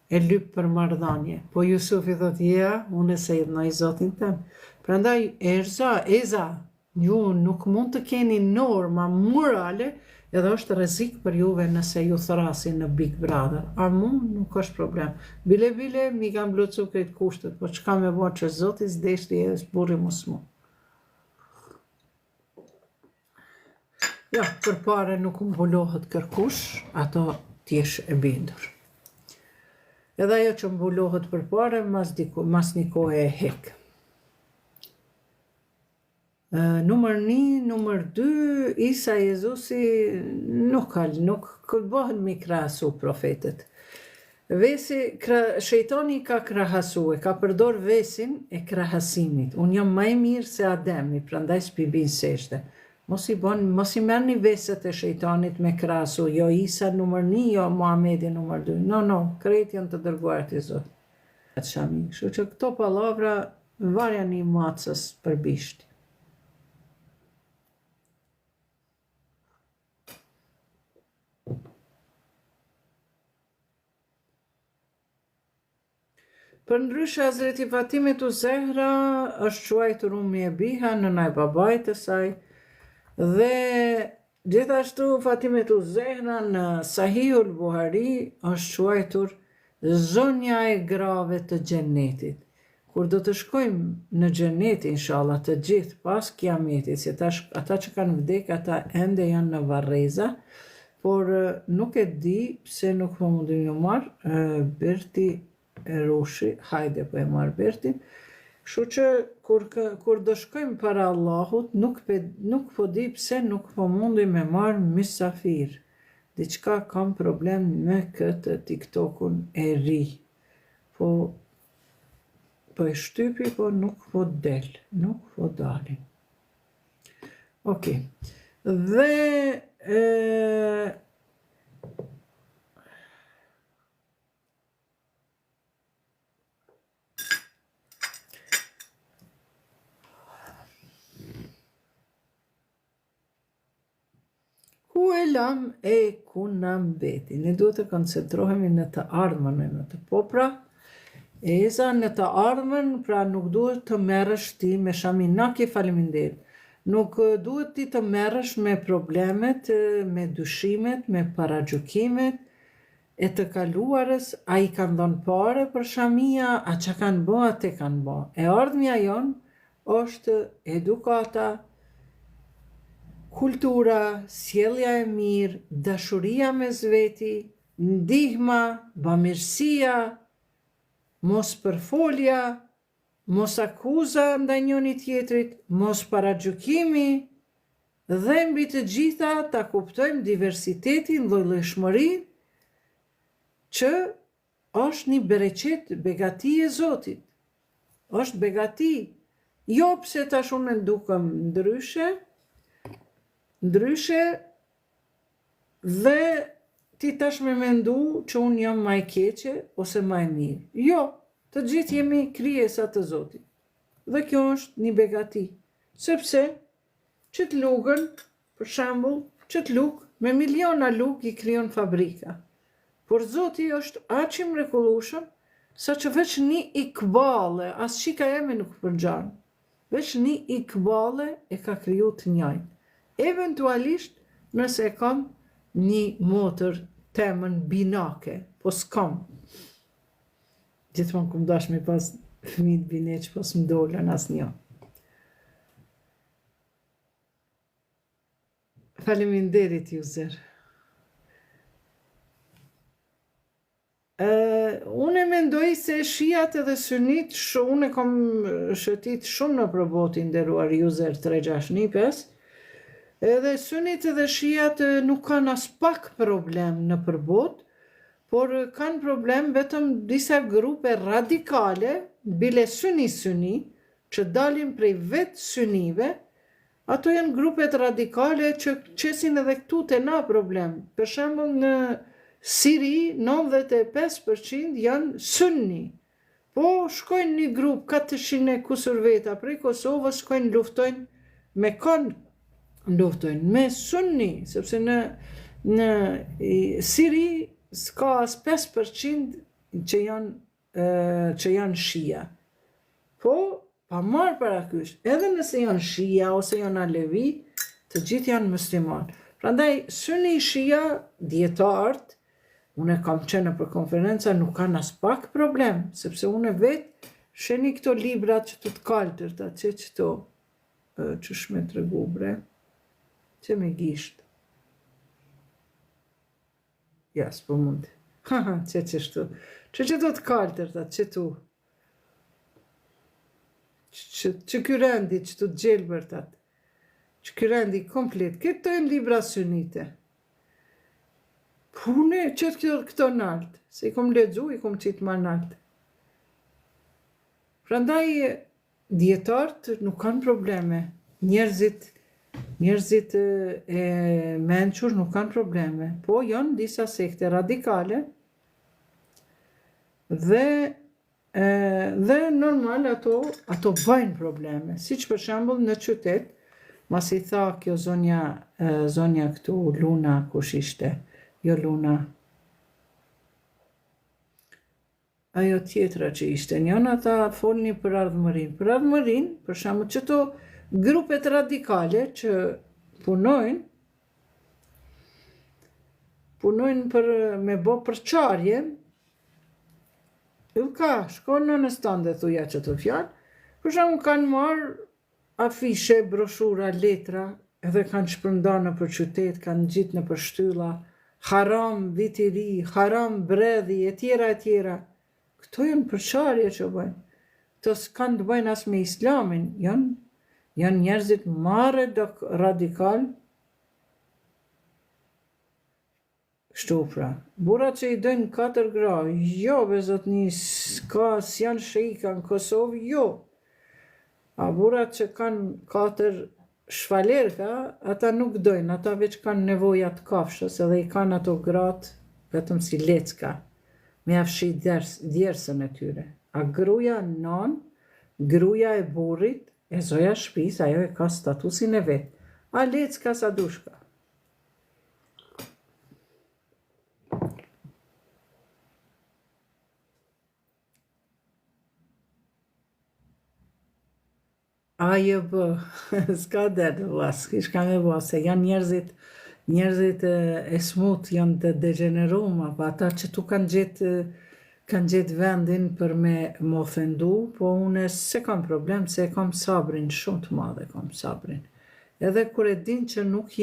e lyp për marrëdhënie. Po Jusufi thot, ja, une se idhnoj Zotin tem. Prandaj, Eza, ju nuk mund të keni norma morale edhe është rrezik për juve nëse ju thrasin në Big Brother. A mu nuk është problem. Bile mi kanë blocku këtë kushtet, po çka me bërë që Zoti s'deshti edhe s'burri mos mu. Ja, përpare nuk mbulohet kërkush, ato t'jesh e bindur. Edhe ajo që mbulohet përpare, mas një kohë e hek. Numër 1, numër 2, Isa Jezusi nuk bëhen mi krahasu profetet. Shejtani ka krahasu, ka përdor vesin e krahasimit. Unë jam më i mirë se Ademi, prandaj s'pi bin seshte. Mos i merrni veset e shejtanit me krahasu, jo Isa numër 1, jo Muhamedi numër 2. No, krejt janë të dërguar të Zotit. Kështu që këto pallavra varja një macës për bishti. Për ndryshe Hazreti Fatimet u Zehra është quajtur Ummi e Biha, nëna e babait të saj, dhe gjithashtu Fatimet u Zehra në Sahihul Buhari është quajtur zonja e grave të xhenetit. Kur do të shkojmë në xhenet, inshallah, të gjithë pas kiametit, se ata që kanë vdek, ata ende janë në varreza, por nuk e di pse nuk po mundin ju marr Berti Rushi, hajde po e marr Bertin. Kështu që kur do shkojmë para Allahut, nuk po di pse nuk po mundi me marr mysafir. Diçka kam problem me këtë TikTokun e ri. Po e shtypi, po nuk po del, nuk po dalin. Okej. Dhe ku e lam e ku na mbeti. Ne duhet të koncentrohemi në të ardhmen e në të popra. Eza në të ardhmen, pra nuk duhet të merresh ti me shaminaki faleminderit. Nuk duhet ti të merresh me problemet, me dyshimet, me paragjykimet e të kaluarës. A i kanë dhënë pare për shamia, a që kanë bë, atë kanë bë. E ardhmja jonë është edukata, kultura, sjellja e mirë, dashuria mes veti, ndihma, bamirësia, mos përfolja, mos akuza ndaj njëri tjetrit, mos paragjykimi, dhe mbi të gjitha ta kuptojmë diversitetin, llojshmërinë, që është një bereqet, begati e Zotit. Është begati. Jo pse tash unë ndukëm ndryshe dhe ti tash me mendu që unë jam ma e keqe ose ma e mirë. Jo, të gjithë jemi krijesa të Zotit. Dhe kjo është një begati. Sepse që të lugën, për shembull, që të lugë, me miliona lugë i krijon fabrika. Por Zoti është aq i mrekullueshëm sa që veç një ikbale, as shika jemi nuk përgjan. Veç një ikbale e ka kriju të njëjtë. Eventualisht nëse e kam një motër temën binake, po s'kam. Gjithmonë kum dash me pas fëmijë bineq, po s'mdollën asnjë. Faleminderit ju zërë. Unë e mendoj se shiat edhe synit, unë e kom shëtit shumë në probotin nderuar user 365, edhe synit edhe shiat nuk kanë as pak problem në përbot, por kanë problem vetëm disa grupe radikale, bile syni, që dalin prej vetë synive, ato janë grupet radikale që qesin edhe këtu të na problem. Për shembull në Siri, 95% janë sunni. Po shkojnë një grup 400 kusur veta prej Kosovës, shkojnë luftojnë me kanë luftojnë me sunni, sepse në Siri s'ka as 5% që janë shia. Po pa marrë parakysh, edhe nëse janë shia ose janë alevi, të gjithë janë musliman. Prandaj, syni shia, dietarët, unë kam qenë për konferenca, nuk kanë as pak problem, sepse unë vetë sheni këto librat që të kaltërta, që këto, që shme të regu bre, që me gisht. Ja, s'po mundi. Që shtu. Që do të kaltërta, që tu. Që kyrendi, që të gjelbërtat. Që kyrendi komplet. Këto e libra sunite. Pune, që këto naltë. Se i kom ledzu, i kom qitë ma naltë. Prandaj, dietarët nuk kanë probleme. Njerëzit e mençur nuk kanë probleme. Po, janë disa sekte radikale dhe normal ato bëjnë probleme. Si që për shembull në qytet, mas i tha kjo zonja këtu, Luna, kush ishte? Jo Luna. Ajo tjetra që ishte, njën ata folni për ardhmërin. Për ardhmërin, për shembull, që to grupet radikale që punojnë me bo përqarje, shkon në stande thuja që të fjalë, për shembull kanë marrë afishe, broshura, letra, edhe kanë shpërndarë në për qytet, kanë gjitë në për shtylla, haram vit i ri, haram bredhi, e tjera. Këto janë përqarje që bëjnë. Këto s'kanë të bëjnë as me islamin, janë njerëzit marrë radikal. Kështu pra. Burrat që i dojnë 4 gra, jo, bezotni, s'janë shejka në Kosovë, jo. A burrat që kanë 4 shfalerka, ata nuk dojnë, ata veç kanë nevojat kafshës, edhe i kanë ato gratë, vetëm si lecka, me afshi djersën e tyre. A gruja non, gruja e burrit, e zoja shpis, ajo e ka statusin e vetë. A lecka sa dushka. Ajo bë, s'ka derë vlas, s'ka me bë, se janë njerëzit e smut, janë të degeneruar, pa ata që tu kanë gjetë vendin për me më ofendu, po unë se kam problem, se kam sabrin, shumë të madhe kam sabrin. Edhe kur e din që nuk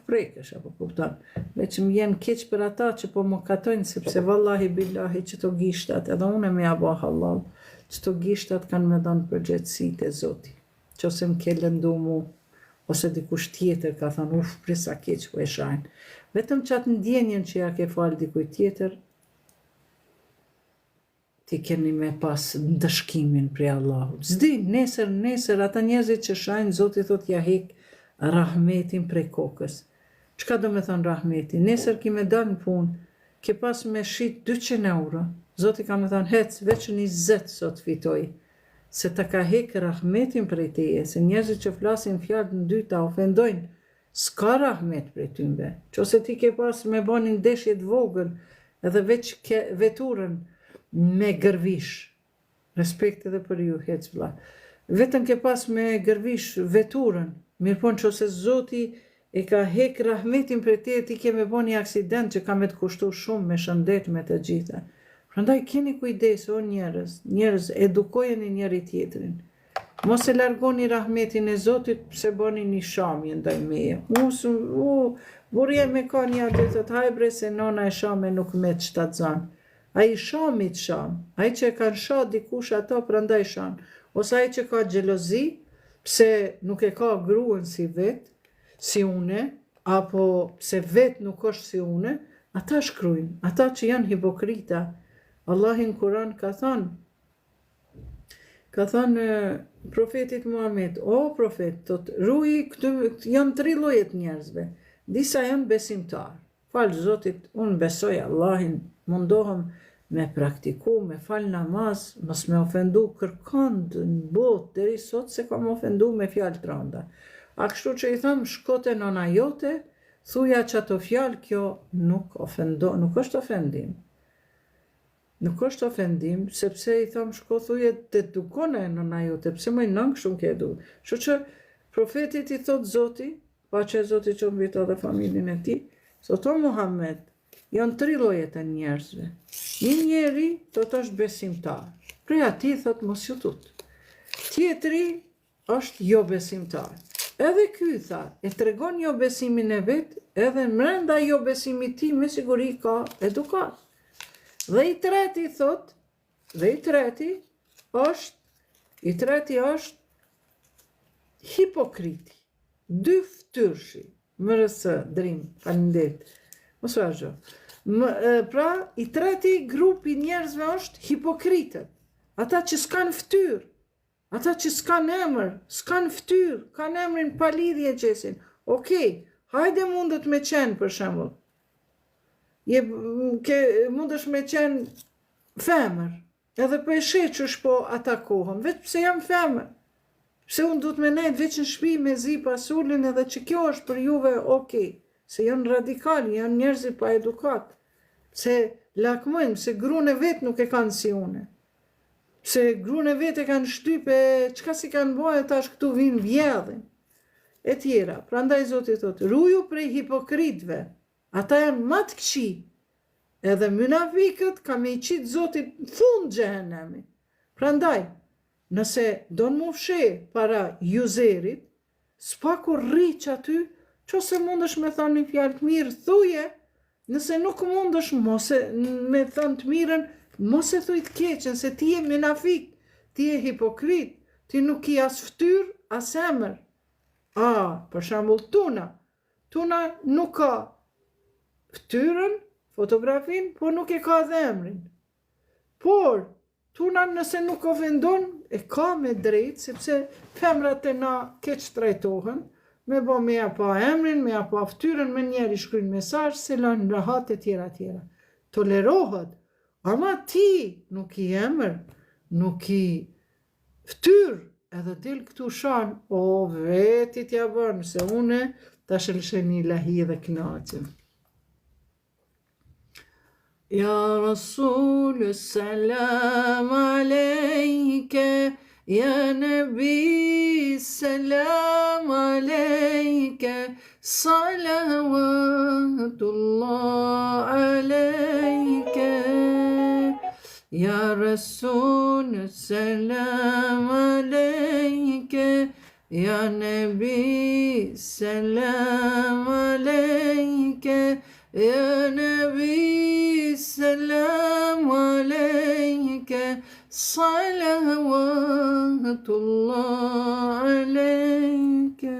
prekesh, apo kupton, veç më jenë keq për ata që po më katojnë, sepse vallahi billahi që to gishtat, edhe unë me abo halal, që to gishtat kanë me dhënë përgjegjësitë e Zotit. Që ose më ke lëndu mu, ose dikush tjetër ka thënë, prisa keq po e shajnë. Vetëm që atë ndjenjen që ja ke falë dikuj tjetër, ti keni me pas ndëshkimin prej Allahut. Zdi, nesër, ata njerëzit që shajnë, Zoti thot ja hek rahmetin prej kokës. Çka do me thënë rahmetin? Nesër ki me dalë në punë, ke pas me shit 200 euro. Zoti ka me thënë, hec, veç 20 sot fitoj. Se ta ka hek rahmetin prej teje, se njerëzit që flasin fjalë në dyta ofendojnë, s'ka rahmet prej tymbe. Qose ti ke pas me banin ndeshjet vogël, edhe veç ke veturën me gërvish, respekt edhe për ju, hec vlla. Vetëm ke pas me gërvish veturën, mirëpon qose Zoti e ka hek rahmetin prej teje, ti ke me bani aksident që ka me të kushtu shumë me shëndet me të gjitha. Prandaj keni kujdes, o njerëz, edukojeni njëri tjetrin. Mos e largoni rahmetin e Zotit pse bani një shamje ndaj meje. Burje me ka një atë të thot, haj bre se nona e shame nuk me të shtatzan. A i shamit sham, a i që kanë sha dikush ato prandaj sham. Ose a i që ka gjelozi, pse nuk e ka gruën si vet, si une, apo pse vet nuk është si une, ata shkrujnë, ata që janë hipokrita. Allahin Kur'an ka thënë profetit Muhammed, o profet, ruaj, janë 3 llojet njerëzve. Disa janë besimtar. Falë Zotit, unë besoj Allahin, mundohem me praktiku, me fal namaz, mos me ofendu kërkond në botë, deri sot se kam ofendu me fjalë të rënda. A kështu që i thëmë, shkote nona jote, thuja që ato fjalë, kjo nuk është ofendim. Nuk është ofendim, sepse i thamë shko thuje të edukone në na jote, pse më i nëngë shumë ke edu. Që profetit i thot Zoti, pa që Zoti që mbita dhe familjen e ti, thotë Muhammed, janë 3 lloje të njerëzve. Një njeri thot është besimtar, prej ati thot mos ju tut. Tjetri është jo besimtar. Edhe ky tha, e tregon jo besimin e vet, edhe mrenda jo besimit ti me siguri ka edukat. Dhe i treti thot, është hipokriti, dy ftyrshi, mërësë, drim, falindet, mos vazhdo. Pra, i treti grupi njerëzve është hipokritët, ata që s'kan ftyrë, ata që s'kan emër, s'kan ftyrë, kanë emrin pa lidhje qesin. Okej, hajde mundet me qenë për shembull. Mundesh me qenë femër, edhe për e shetë që shpo atakohëm, veç pse jam femër. Pse unë du të me nejtë veç në shpi me zi pasullin edhe që kjo është për juve okej, se janë radikali, janë njerëzit pa edukat, se lakmojnë, se grune vetë nuk e kanë si une, se grune vetë e kanë shtype, qka si kanë bojë, tash këtu vinë vjedhin, e tjera. Prandaj Zoti thotë, ruju prej hipokritve, ata janë më të këqi, edhe munafikët ka me i qitë Zotit fund xhehenemi. Prandaj, nëse do në mu fshe para juzerit, s'paku rriq aty, që se mundesh me thonë një fjalë të mirë, thuje, nëse nuk mundesh me thonë të mirën, mos e thuj të keqen, se ti je munafik, ti je hipokrit, ti nuk i as ftyr, as emër. Për shembull Tuna nuk ka ftyrën, fotografin, po nuk e ka dhe emrin. Por, Tuna nëse nuk ofendon, e ka me drejt, sepse femrat e na keq trajtohen, me bo me ja pa emrin, me ja pa ftyrën, me njeri shkryin mesazh, se lanë rahat e tjera. Tolerohet, ama ti nuk i emër, nuk i ftyr, edhe del këtu shan, veti t'ja bërë, se une ta shëllsheni lahi dhe knaqëm. Ya Rasul, selam aleyke, ya Nebi, selam aleyke, salavatullah aleyke. Ya Resul, selam aleyke, ya Nebi, selam aleyke, ya Nebi, selam aleyke, salavatullah aleyke.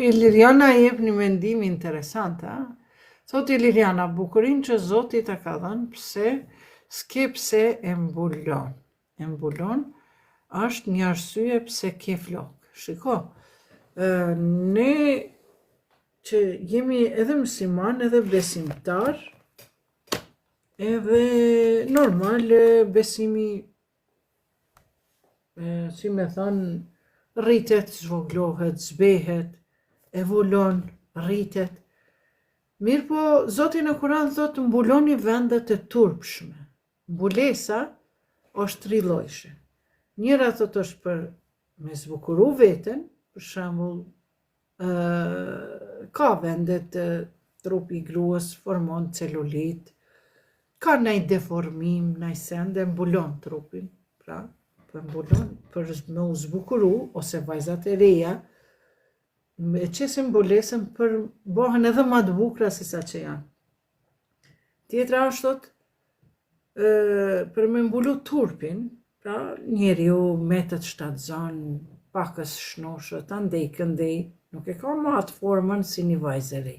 Iliriana jep një mendim interesant, Thot Iliriana, bukurin që Zoti ta ka dhënë, s'ke pse e mbulon. E mbulon është një arsye pse ke flok. Shiko, ne që jemi edhe musliman, edhe besimtar, edhe normal besimi, si me thënë, rritet, zvoglohet, zbehet, evolon, rritet. Mirë po, Zoti në Kur'an thotë mbuloni vendet e turpshme. Mbulesa është 3 llojshe. Njëra thotë është për me zbukuru veten, për shembull, ka vendet trupi gruas formon celulit, ka ndaj deformim, ndaj sende, mbulon trupin, pra, për mbulon, për me u zbukuru, ose vajzat e reja, me qesin mbulesën për bëhen edhe ma të bukura se sa që janë. Tjetra është thot, për me mbulu turpin, pra njeriu metet shtatzon, pakës shnoshët, andej këndej, nuk e ka ma atë formën si një vajzë e re.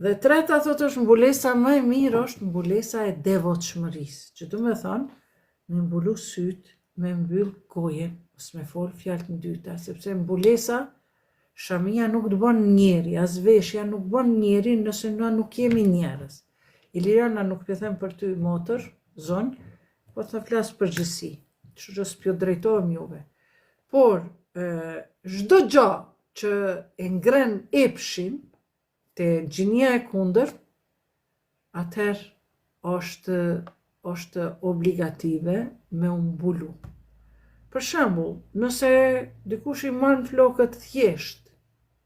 Dhe treta thot është mbulesa më e mirë është mbulesa e devotshmërisë, që do me thonë, me mbulu sytë, me mbyll gojen, ose me fol fjalë të dyta, sepse mbulesa, shamia nuk të bën njeri, as veshja nuk bën njeri nëse na nuk jemi njerëz. Iliriana nuk për them për ty motër, zonë, po të flas përgjithësi, që s'pjo drejtohem juve. Por, çdo gjë që e ngren epshin te gjinia e kundërt, atëherë është obligative me u mbulu. Për shembull, nëse dikush i marrën flokët thjesht,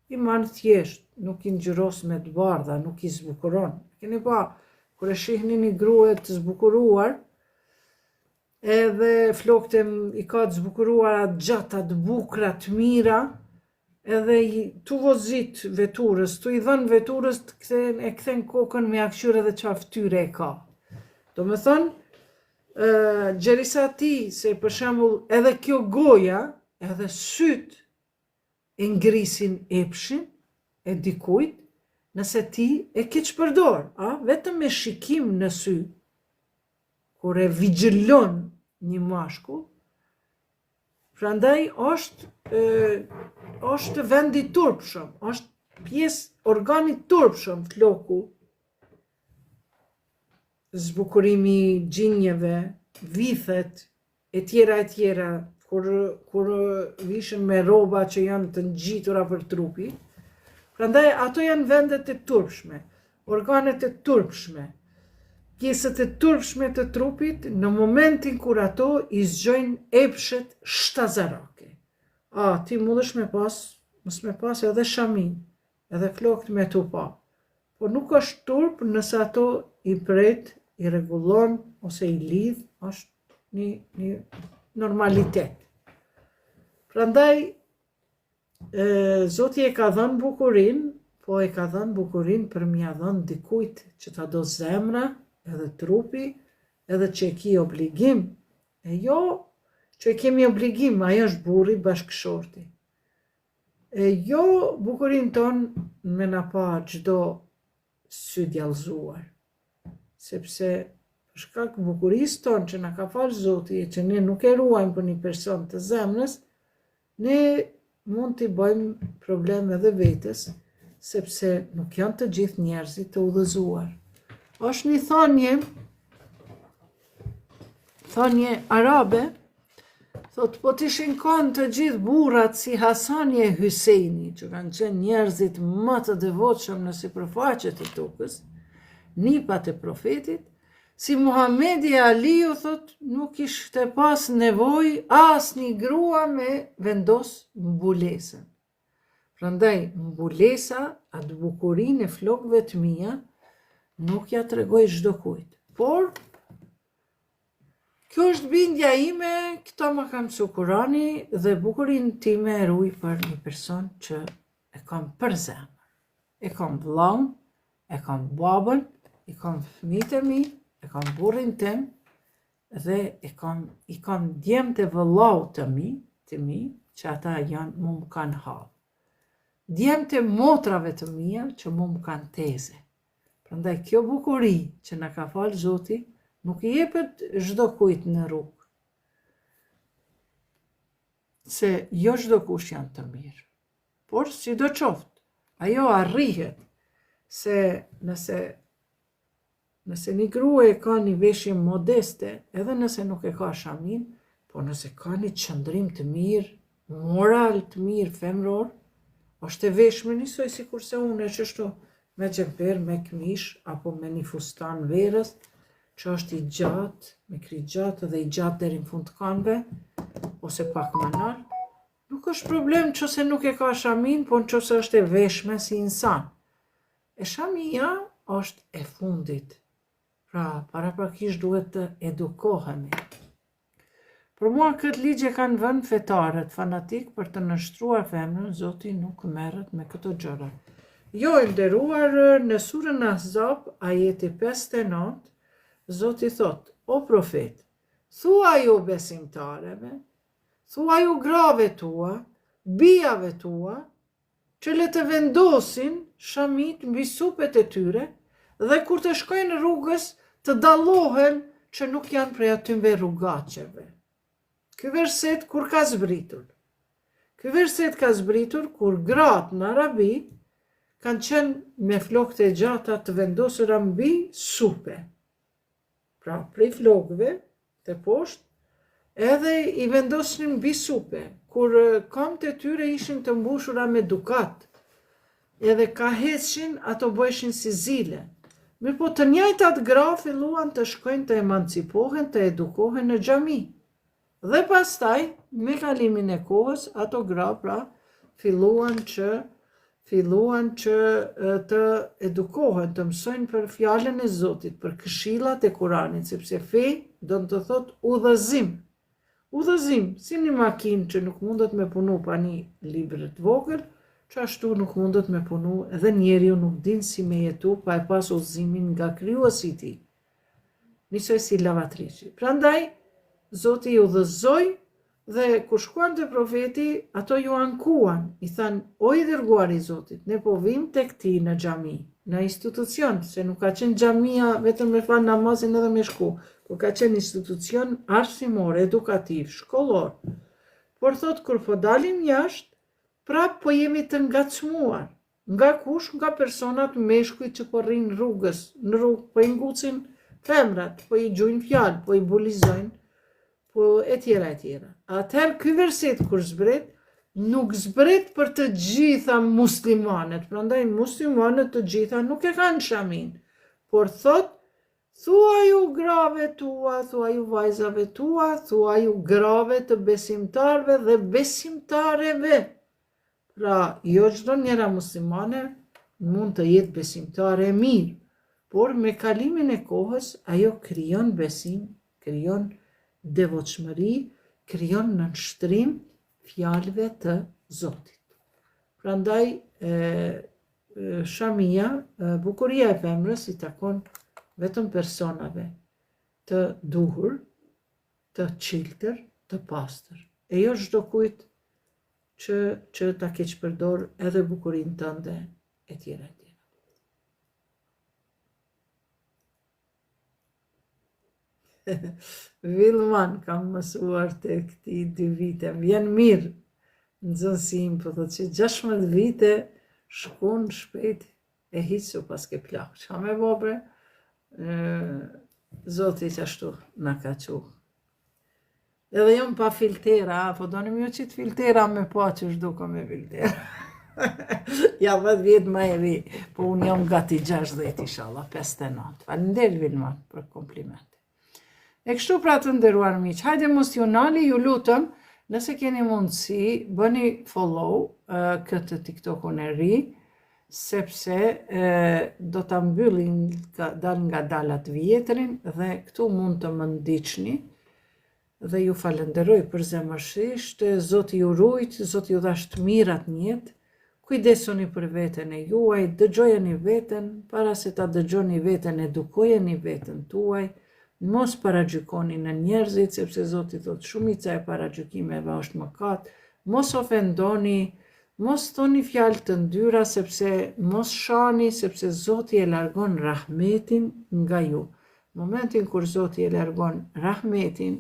nuk i ngjyros me të bardha, nuk i zbukuron. Keni pa, kur e shihni një grua të zbukuruar, edhe flokët i ka të zbukuruara të gjata, të bukura, të mira, edhe tu vozit veturës, tu i dhën veturës e kthen kokën me aksyr edhe çfarë fytyre e ka. Do me thënë, gjerisa ti, se për shembull edhe kjo goja, edhe syt e ngrisin epshin e dikujt, nëse ti e ke çpërdor, vetëm me shikim në sy, kur e vigjilon një mashkull, prandaj është vendi turpshëm, është pjesë organi turpshëm floku, zbukurimi gjinjeve, vithet, e tjera, kur vishën me rroba që janë të ngjitura për trupi. Prandaj ato janë vendet e turpshme, organet e turpshme, pjesët e turpshme të trupit në momentin kur ato i zgjojnë epshet shtazarake. Ti mundesh mos me pas edhe shamin, edhe flokët me tu pa. Po nuk është turp nëse ato i pret, i rregullon ose i lidh, është një normalitet. Prandaj Zoti e ka dhënë bukurinë, po e ka dhënë bukurinë për m'ia dhënë dikujt që ta do zemra, edhe trupi, edhe që e ki obligim. E jo që e kemi obligim, ajo është burri bashkëshorti. E jo bukurinë tonë me na pa çdo sy djallëzuar. Sepse për shkak bukurisë tonë që na ka falë Zoti e që ne nuk e ruajmë për një person të zemrës, ne mund t'i bëjmë problem edhe vetes, sepse nuk janë të gjithë njerëzit të udhëzuar. Është një thonje arabe, thot, po t'ishin kanë të gjithë burrat si Hasani e Hyseini, që kanë qenë njerëzit më të devotshëm në sipërfaqe të tokës, nipat e profetit, si Muhamedi e Aliu, thot, nuk ishte pas nevojë as një grua me vendos mbulesën. Prandaj, mbulesa, atë bukurinë e flokëve të mia, nuk ja tregoj çdo kujt. Por, kjo është bindja ime, këto më kam mësu Kurani dhe bukurinë time e ruaj për një person që e kam për zemër. E kam vllaun, e kam babën, i kam fëmijët e mi, e kam burrin tim dhe i kam djemtë e vëllaut të mi, që ata janë mu më kanë hall. Djemtë e motrave të mia që mu më kanë teze. Prandaj kjo bukuri që na ka falë Zoti nuk i jepet çdo kujt në rrugë. Se jo çdo kush janë të mirë. Por sidoqoftë, ajo arrihet se nëse një grua e ka një veshje modeste, edhe nëse nuk e ka shamin, po nëse ka një qëndrim të mirë, moral të mirë, femror, është e veshme njësoj si kurse unë e qështu me xhemper, me këmish, apo me një fustan verës, që është i gjatë, me kri gjatë dhe i gjatë deri në fund të kanëve, ose pak më lartë, nuk është problem nëse nuk e ka shamin, po nëse është e veshme si insan. E shamia është e fundit. Pra, paraprakisht duhet të edukohemi. Për mua këtë ligje kanë vënë fetarët fanatik për të nështruar femrën, Zoti nuk merret me këto gjëra. Jo, e nderuar, në surën Ahzab, ajeti 59, Zoti thot, o profet, thua ju besimtareve, thua ju grave tua, bijave tua, që le të vendosin shamit mbi supet e tyre, dhe kur të shkojnë rrugës të dallohen që nuk janë prej atyve rrugaqeve. Ky verset kur ka zbritur? Ky verset ka zbritur kur gratë në Arabi kanë qenë me flokët e gjata të vendosura mbi supe. Pra, prej flokëve të poshtë, edhe i vendosin mbi supe. kur këmbët e tyre ishin të mbushura me dukat, edhe ka heshin, ato bëheshin si zile. Mirë po të njëjtat gra filluan të shkojnë të emancipohen, të edukohen në xhami. Dhe pastaj, me kalimin e kohës, ato gra pra filluan që të edukohen, të mësojnë për fjalën e Zotit, për këshillat e Kuranit, sepse fe do të thot udhëzim. Udhëzim, si një makinë që nuk mundet me punu pa një libër të vogël, që ashtu nuk mundet me punu edhe njeriu nuk din si me jetu pa e pas udhëzimin nga krijuesi i tij. Nisoj si lavatriçi. Prandaj, Zoti i udhëzoi dhe kur shkuan te profeti, ato ju ankuan, i than, o i dërguar i Zotit, ne po vim tek ti në xhami, në institucion, se nuk ka qenë xhamia vetëm me fal namazin edhe me shku, por ka qenë institucion arsimor, edukativ, shkollor. Por thot, kur po dalim jashtë, prap po jemi të ngacmuar. Nga kush? Nga personat meshkuj që po rrinë rrugës, në rrugë po i ngucin femrat, po i gjujnë fjalë, po i bulizojnë, po e tjera. Atëherë ky verset kur zbret, nuk zbret për të gjitha muslimanet, prandaj muslimanet të gjitha nuk e kanë shamin, por thot, thua ju grave tua, thua ju vajzave tua, thua ju grave të besimtarve dhe besimtareve. Pra, jo çdo njëra muslimane mund të jetë besimtare e mirë, por me kalimin e kohës ajo krijon besim, krijon devotshmëri, krijon nënshtrim fjalëve të Zotit. Prandaj shamia, bukuria e femrës i takon vetëm personave të duhur, të çiltër, të pastër. E jo çdo kujt që ta keq përdor edhe bukurinë tënde e tjera. Vilman kam mësuar të këti 2 vite, vjen mirë në zënsim, po thot që 16 vite shkon shpejt e hiqë pas ke plak. Qa me bobre? Zoti që ashtu na ka quh. Edhe jom pa filtera, po donim jo qitë filtera me po që shduko me filtera. Ja 10 vjetë ma e ri, po unë jom gati 60 inshallah, 59. Faleminderit Vilman për kompliment. E kështu pra të nderuar miq, hajde mos ju nali, ju lutëm, nëse keni mundësi, bëni follow këtë TikTok-un e ri, sepse do ta mbyllim dal nga dalat vjetrin dhe këtu mund të më ndiqni dhe ju falenderoj për zemërsisht, Zoti ju rujt, Zoti ju dhash të mirat në jetë, kujdesuni për veten e juaj, dëgjojeni veten, para se ta dëgjoni veten, edukojeni veten tuaj, mos paragjykoni në njerëzit, sepse Zoti thot shumica e paragjykimeve është mëkat, mos ofendoni, mos thoni fjalë të ndyra, sepse mos shani, sepse Zoti e largon rahmetin nga ju. Momentin kur Zoti e largon rahmetin,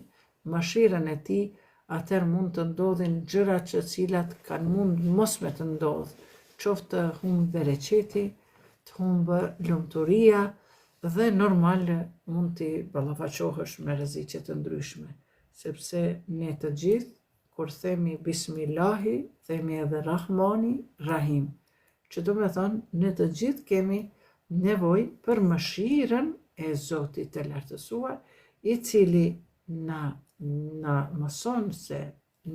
mëshirën e tij, atëherë mund të ndodhin gjërat që cilat kanë mund mos me të ndodhë, qoftë të humbë bereqeti, të humbë lumturia, dhe normal mund t'i ballafaqohesh me rreziqe të ndryshme, sepse ne të gjithë, kur themi Bismillahi, themi edhe Rahmani, Rahim, që do me thonë, ne të gjithë kemi nevojë për mëshirën e Zotit të lartësuar, i cili na mëson se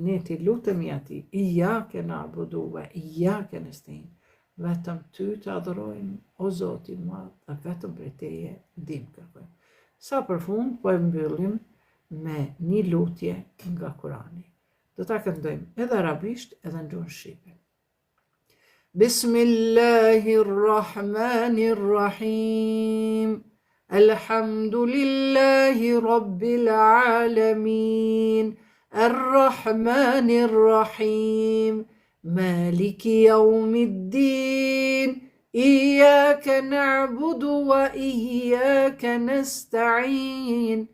ne t'i lutemi atij, iyyake na'budu wa iyyake nesta'in, vetëm ty të adhurojmë, o Zoti i madh, dhe vetëm prej teje ndihmë kërkojmë. Sa përfund po e mbyllim me një lutje nga Kurani. Do ta këndojmë edhe arabisht edhe në gjuhën shqipe. Bismillahirrahmanirrahim. Elhamdulillahi Rabbil Alamin. Arrahmanirrahim. Maliki yawmiddin. Iyyaka na'budu wa iyyaka nasta'in.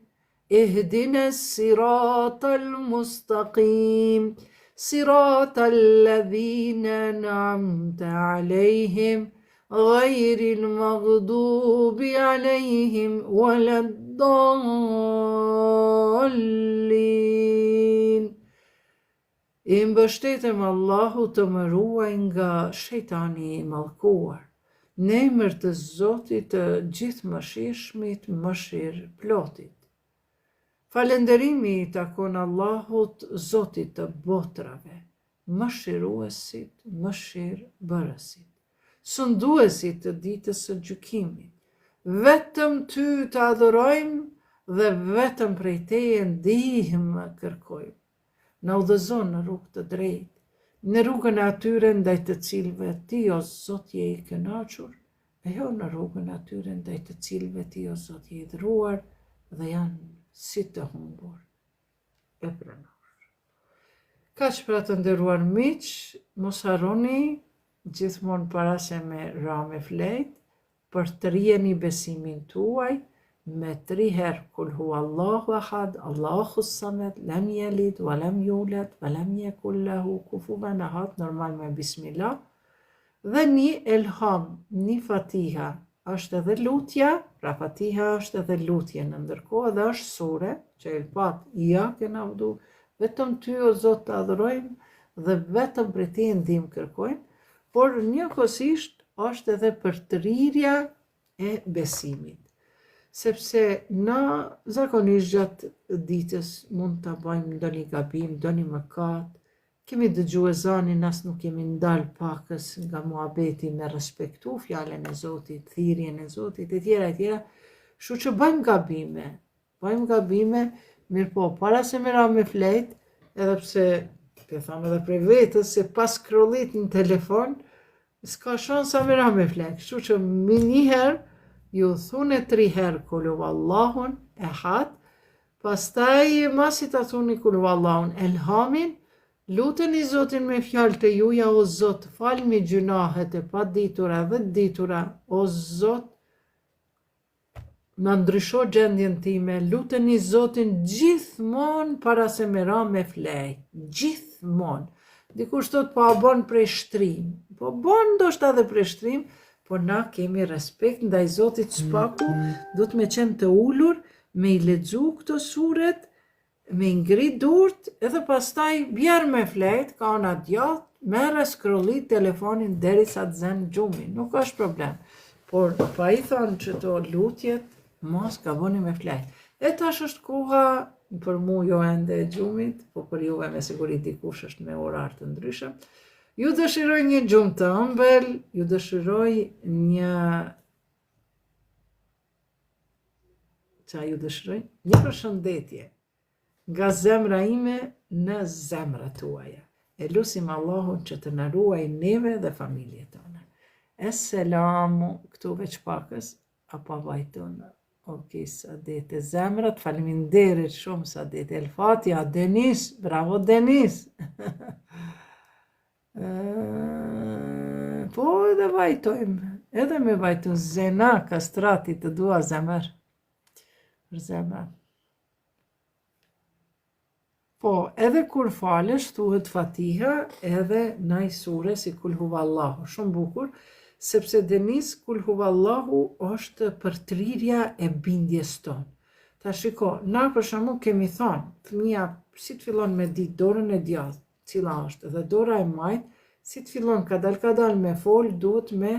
اهدنا الصراط المستقيم صراط الذين أنعمت عليهم غير المغضوب عليهم ولا الضالين I mbështetem Allahu të më ruaj nga shejtani I mallkuar. Në emër të Zotit të gjithëmëshirshmit, mëshirëplotit. Falënderimi I takon Allahut, Zotit të botrave, mëshiruesit, mëshirëbërësit, sunduesit të ditës së gjykimit. Vetëm ty të adhurojmë dhe vetëm prej teje ndihmë kërkojmë. Në udhëzon në rrugë të drejtë, në rrugën e atyre ndaj të cilëve ti o Zot je I kënaqur, e jo në rrugën e atyre ndaj të cilëve ti o Zot je I dhuruar dhe janë si të humbur e pranor. Kaq pra të nderuar miq, mos harroni gjithmonë para se me ra me flet, për të rrijeni besimin tuaj me 3 herë kul huwallahu ahad, Allahu samed, lam yalid wa lam yulad wa lam yakul lahu kufuwan ahad, normal me bismillah, dhe një elham, një fatiha, është edhe lutja, pra fatiha është edhe lutje në ndërkohë dhe është sure, që e pat ja kena vdu, vetëm ty o Zot të adhurojmë dhe vetëm për ti ndihmë kërkojmë, por njëkohësisht është edhe për të rrirja e besimit. Sepse na zakonisht gjatë ditës mund të bëjmë ndonjë gabim, ndonjë mëkat, kemi dëgju ezanin, as nuk kemi ndalë pakës nga muhabeti me respektu fjallën e Zotit, thirrjen e Zotit, e tjera, shu që bëjmë gabime, mirë po, para se me ra me flet, edhe pse, pe thamë edhe prej vetës, se pas scrollit në telefon, s'ka shansa me ra me flet, shu që njëherë, ju thune 3 herë kul huwallahun ehad, pastaj masi ta thuni kul huwallahun elhamin, luteni Zotin me fjalë të juja, o Zot, falmi gjunahet e paditura dhe të ditura, o Zot, na ndrysho gjendjen time, luteni Zotin gjithmonë para se me ra me flejt, gjithmonë. Dikush thot po a bon prej shtrim, po bon ndoshta edhe prej shtrim, por na kemi respekt ndaj Zotit spaku, du të me qenë të ullur, me I lexu këto suret, me ngrit durt, edhe pastaj bjerë me flet, ka ona djath, merre scrollit telefonin deri sa të zen gjumin, nuk është problem. Por pa I thonë që to lutjet, mos ka bëni me flet. E tash është koha, për mu jo ende e gjumit, po për juve me siguri dikush është me orar të ndryshëm. Ju dëshiroj një gjumë të ëmbël, ju dëshiroj një përshëndetje nga zemra ime në zemrat tuaja. E lusim Allahun që të na ruaj neve dhe familjet tona. Esselamu, këtu veç pakës, apo vajton, Sadet e zemrat, faleminderit shumë Sadet, El Fatiha, Denis, bravo Denis. Po edhe vajtojmë, edhe me vajtu Zena Kastrati të dua zemër, për zemër. Po, edhe kur falesh, thuhet Fatiha, edhe naj sure si kul huwallahu, shumë bukur, sepse Denis kul huwallahu është për trirja e bindjes tonë. Ta shiko, na për shembull kemi thonë, fëmia si të fillon me ditë dorën e djathtë, cila është, dhe dora e majt, si të fillon kadal me fol, duhet me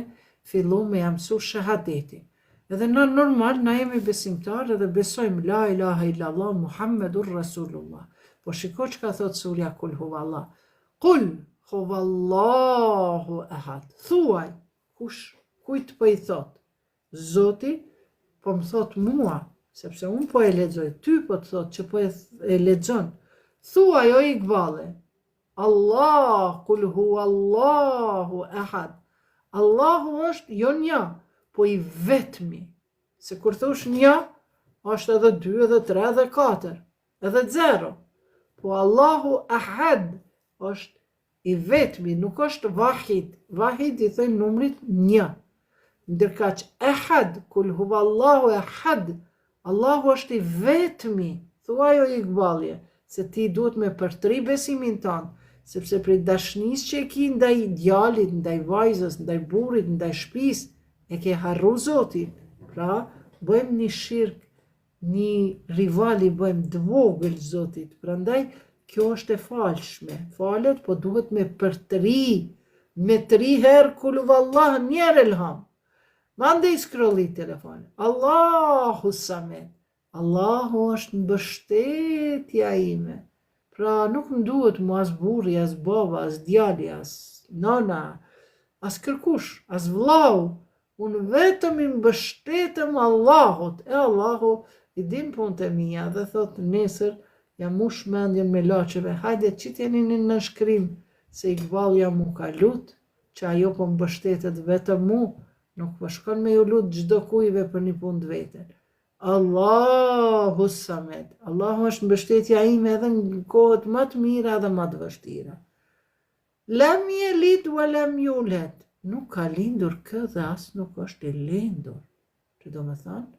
fillu me jamësu shahadetin. Edhe na normal, na jemi besimtarë dhe besojmë la ilaha illallah Muhammedur Rasulullah. Po shiko që ka thot surja kul huwallah. Kul huwallahu ahad. Thuaj, kujt po I thot? Zoti po më thot mua, sepse unë po e lexoj, ty po të thot që po e lexon. Thuaj o Iqbale, Allah, kul huwallahu ahad. Allahu është jo një, po I vetmi. Se kur thosh një, është edhe 2, edhe 3, edhe 4, edhe 0. Po Allahu ahad është I vetmi, nuk është vahid. Vahid I thënë numrit 1. Ndërkaq ahad, kul huwallahu ahad, Allahu është I vetmi. Thuaj o Iqbalje, se ti duhet me përtri besimin tanë, sepse prej dashnis që e ki ndaj djalit, ndaj vajzës, ndaj burrit, ndaj shtëpisë, e ke harru Zotin. Pra, bëjmë një shirk, një rivali bëjmë të vogël Zotit. Prandaj, kjo është e falshme. Falet, po duhet me përtri, me 3 herë kul huvallah njerë elham. Mande i scrolli telefonin. Allahu samet. Allahu është mbështetja ime. Pra nuk më duhet mu as burri, as baba, as djali, as nana, as kërkush, as vllau. Unë vetëm i mbështetëm Allahut. E Allahu i din punët e mia dhe thot nesër jam mu shmendjen me laçeve. Hajde qitjeni një nënshkrim se Iqbal jam mu ka lut, që ajo po mbështetet vetëm mu, nuk po shkon me ju lut çdo kujve për një punë të vetën. Allahu samet. Allahu është mbështetja ime edhe në kohët më të mira dhe më të vështira. Lam yelid wa lam yulad. Nuk ka lindur kë dhe as nuk është i lindur. Që do me thënë,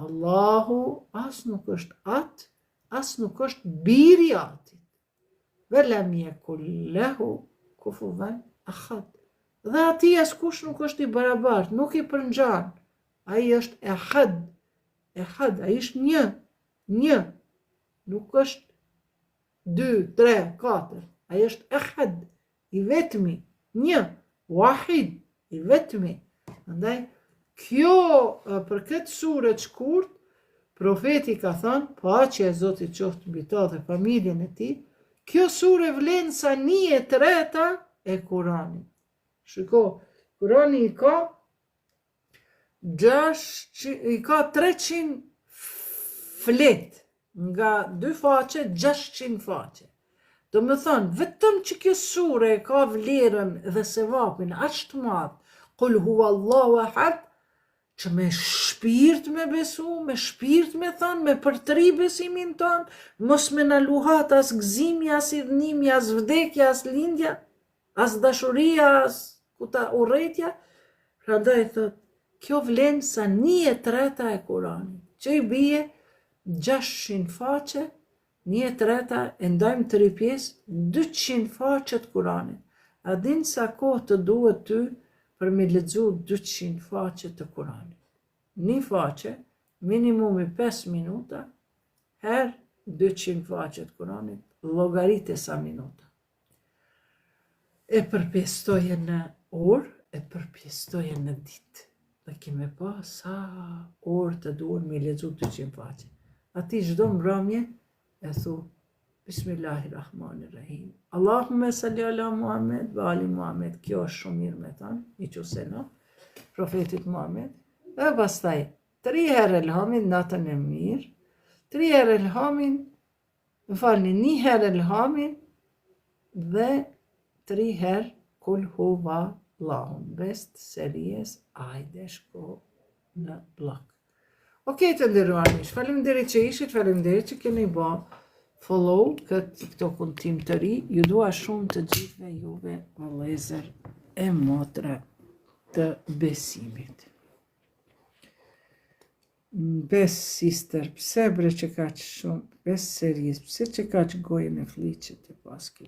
Allahu as nuk është atë, as nuk është biri atit. Ve lam yekul lehu kufuwan ahad. Dhe ati askush nuk është i barabart, nuk i përngjan. Ai është ehad. Ehad, ai është një. Nuk është 2, 3, 4. Ai është ehad, i vetmi, një. Wahid, i vetmi. Andaj, kjo për këtë sure të shkurt, profeti ka thënë, paqja e Zotit qoftë mbi ta dhe familjen e tij, kjo sure vlen sa 1/3 e Kuranit. Shiko, Kurani i ka 300 flet, nga 2 faqe, 600 faqe. Do me thonë, vetëm që kjo sure ka vlerën dhe sevapin aq të madh, Kul huwallahu ahad, që me shpirt me besu, me shpirt me thonë, me përtri besimin tonë, mos me na luhat as gëzimi, as irnimi, as vdekja, as lindja, as dashuria, as urrëtia. Prandaj thot, kjo vlen sa 1/3 e Kuranit, që i bie 600 faqe, 1/3 e ndajmë 3 pjesë, 200 faqe të Kuranit. A din sa kohë të duhet ty për me lexu 200 faqe të Kuranit? Një faqe, minimumi 5 minuta, her 200 faqe të Kuranit, llogaritë sa minuta. E përpjestoje në orë, e përpjestoje në ditë. Dhe kime pa sa orë të duhet me lexu 200 faqe. Ati çdo mbrëmje e thu Bismillahirrahmanirrahim. Allahumme salli ala Muhammed ve ali Muhammed. Kjo është shumë mirë me tanë, i që sena, profetit Muhammed. Dhe pastaj, 3 herë elhamin natën e mirë, 3 herë elhamin, më falni, 1 herë elhamin dhe 3 herë kul huwa Allahun. Best series, ajde shko në blog. Okej të nderuar miq, faleminderit që ishit, faleminderit që keni bë follow këtë TikTokun tim të ri. Ju dua shumë të gjithëve juve vëllezër e motra të besimit. Bes sister, pse bre që ka që shumë, bes series, pse që ka që gojën e fliqet e paske.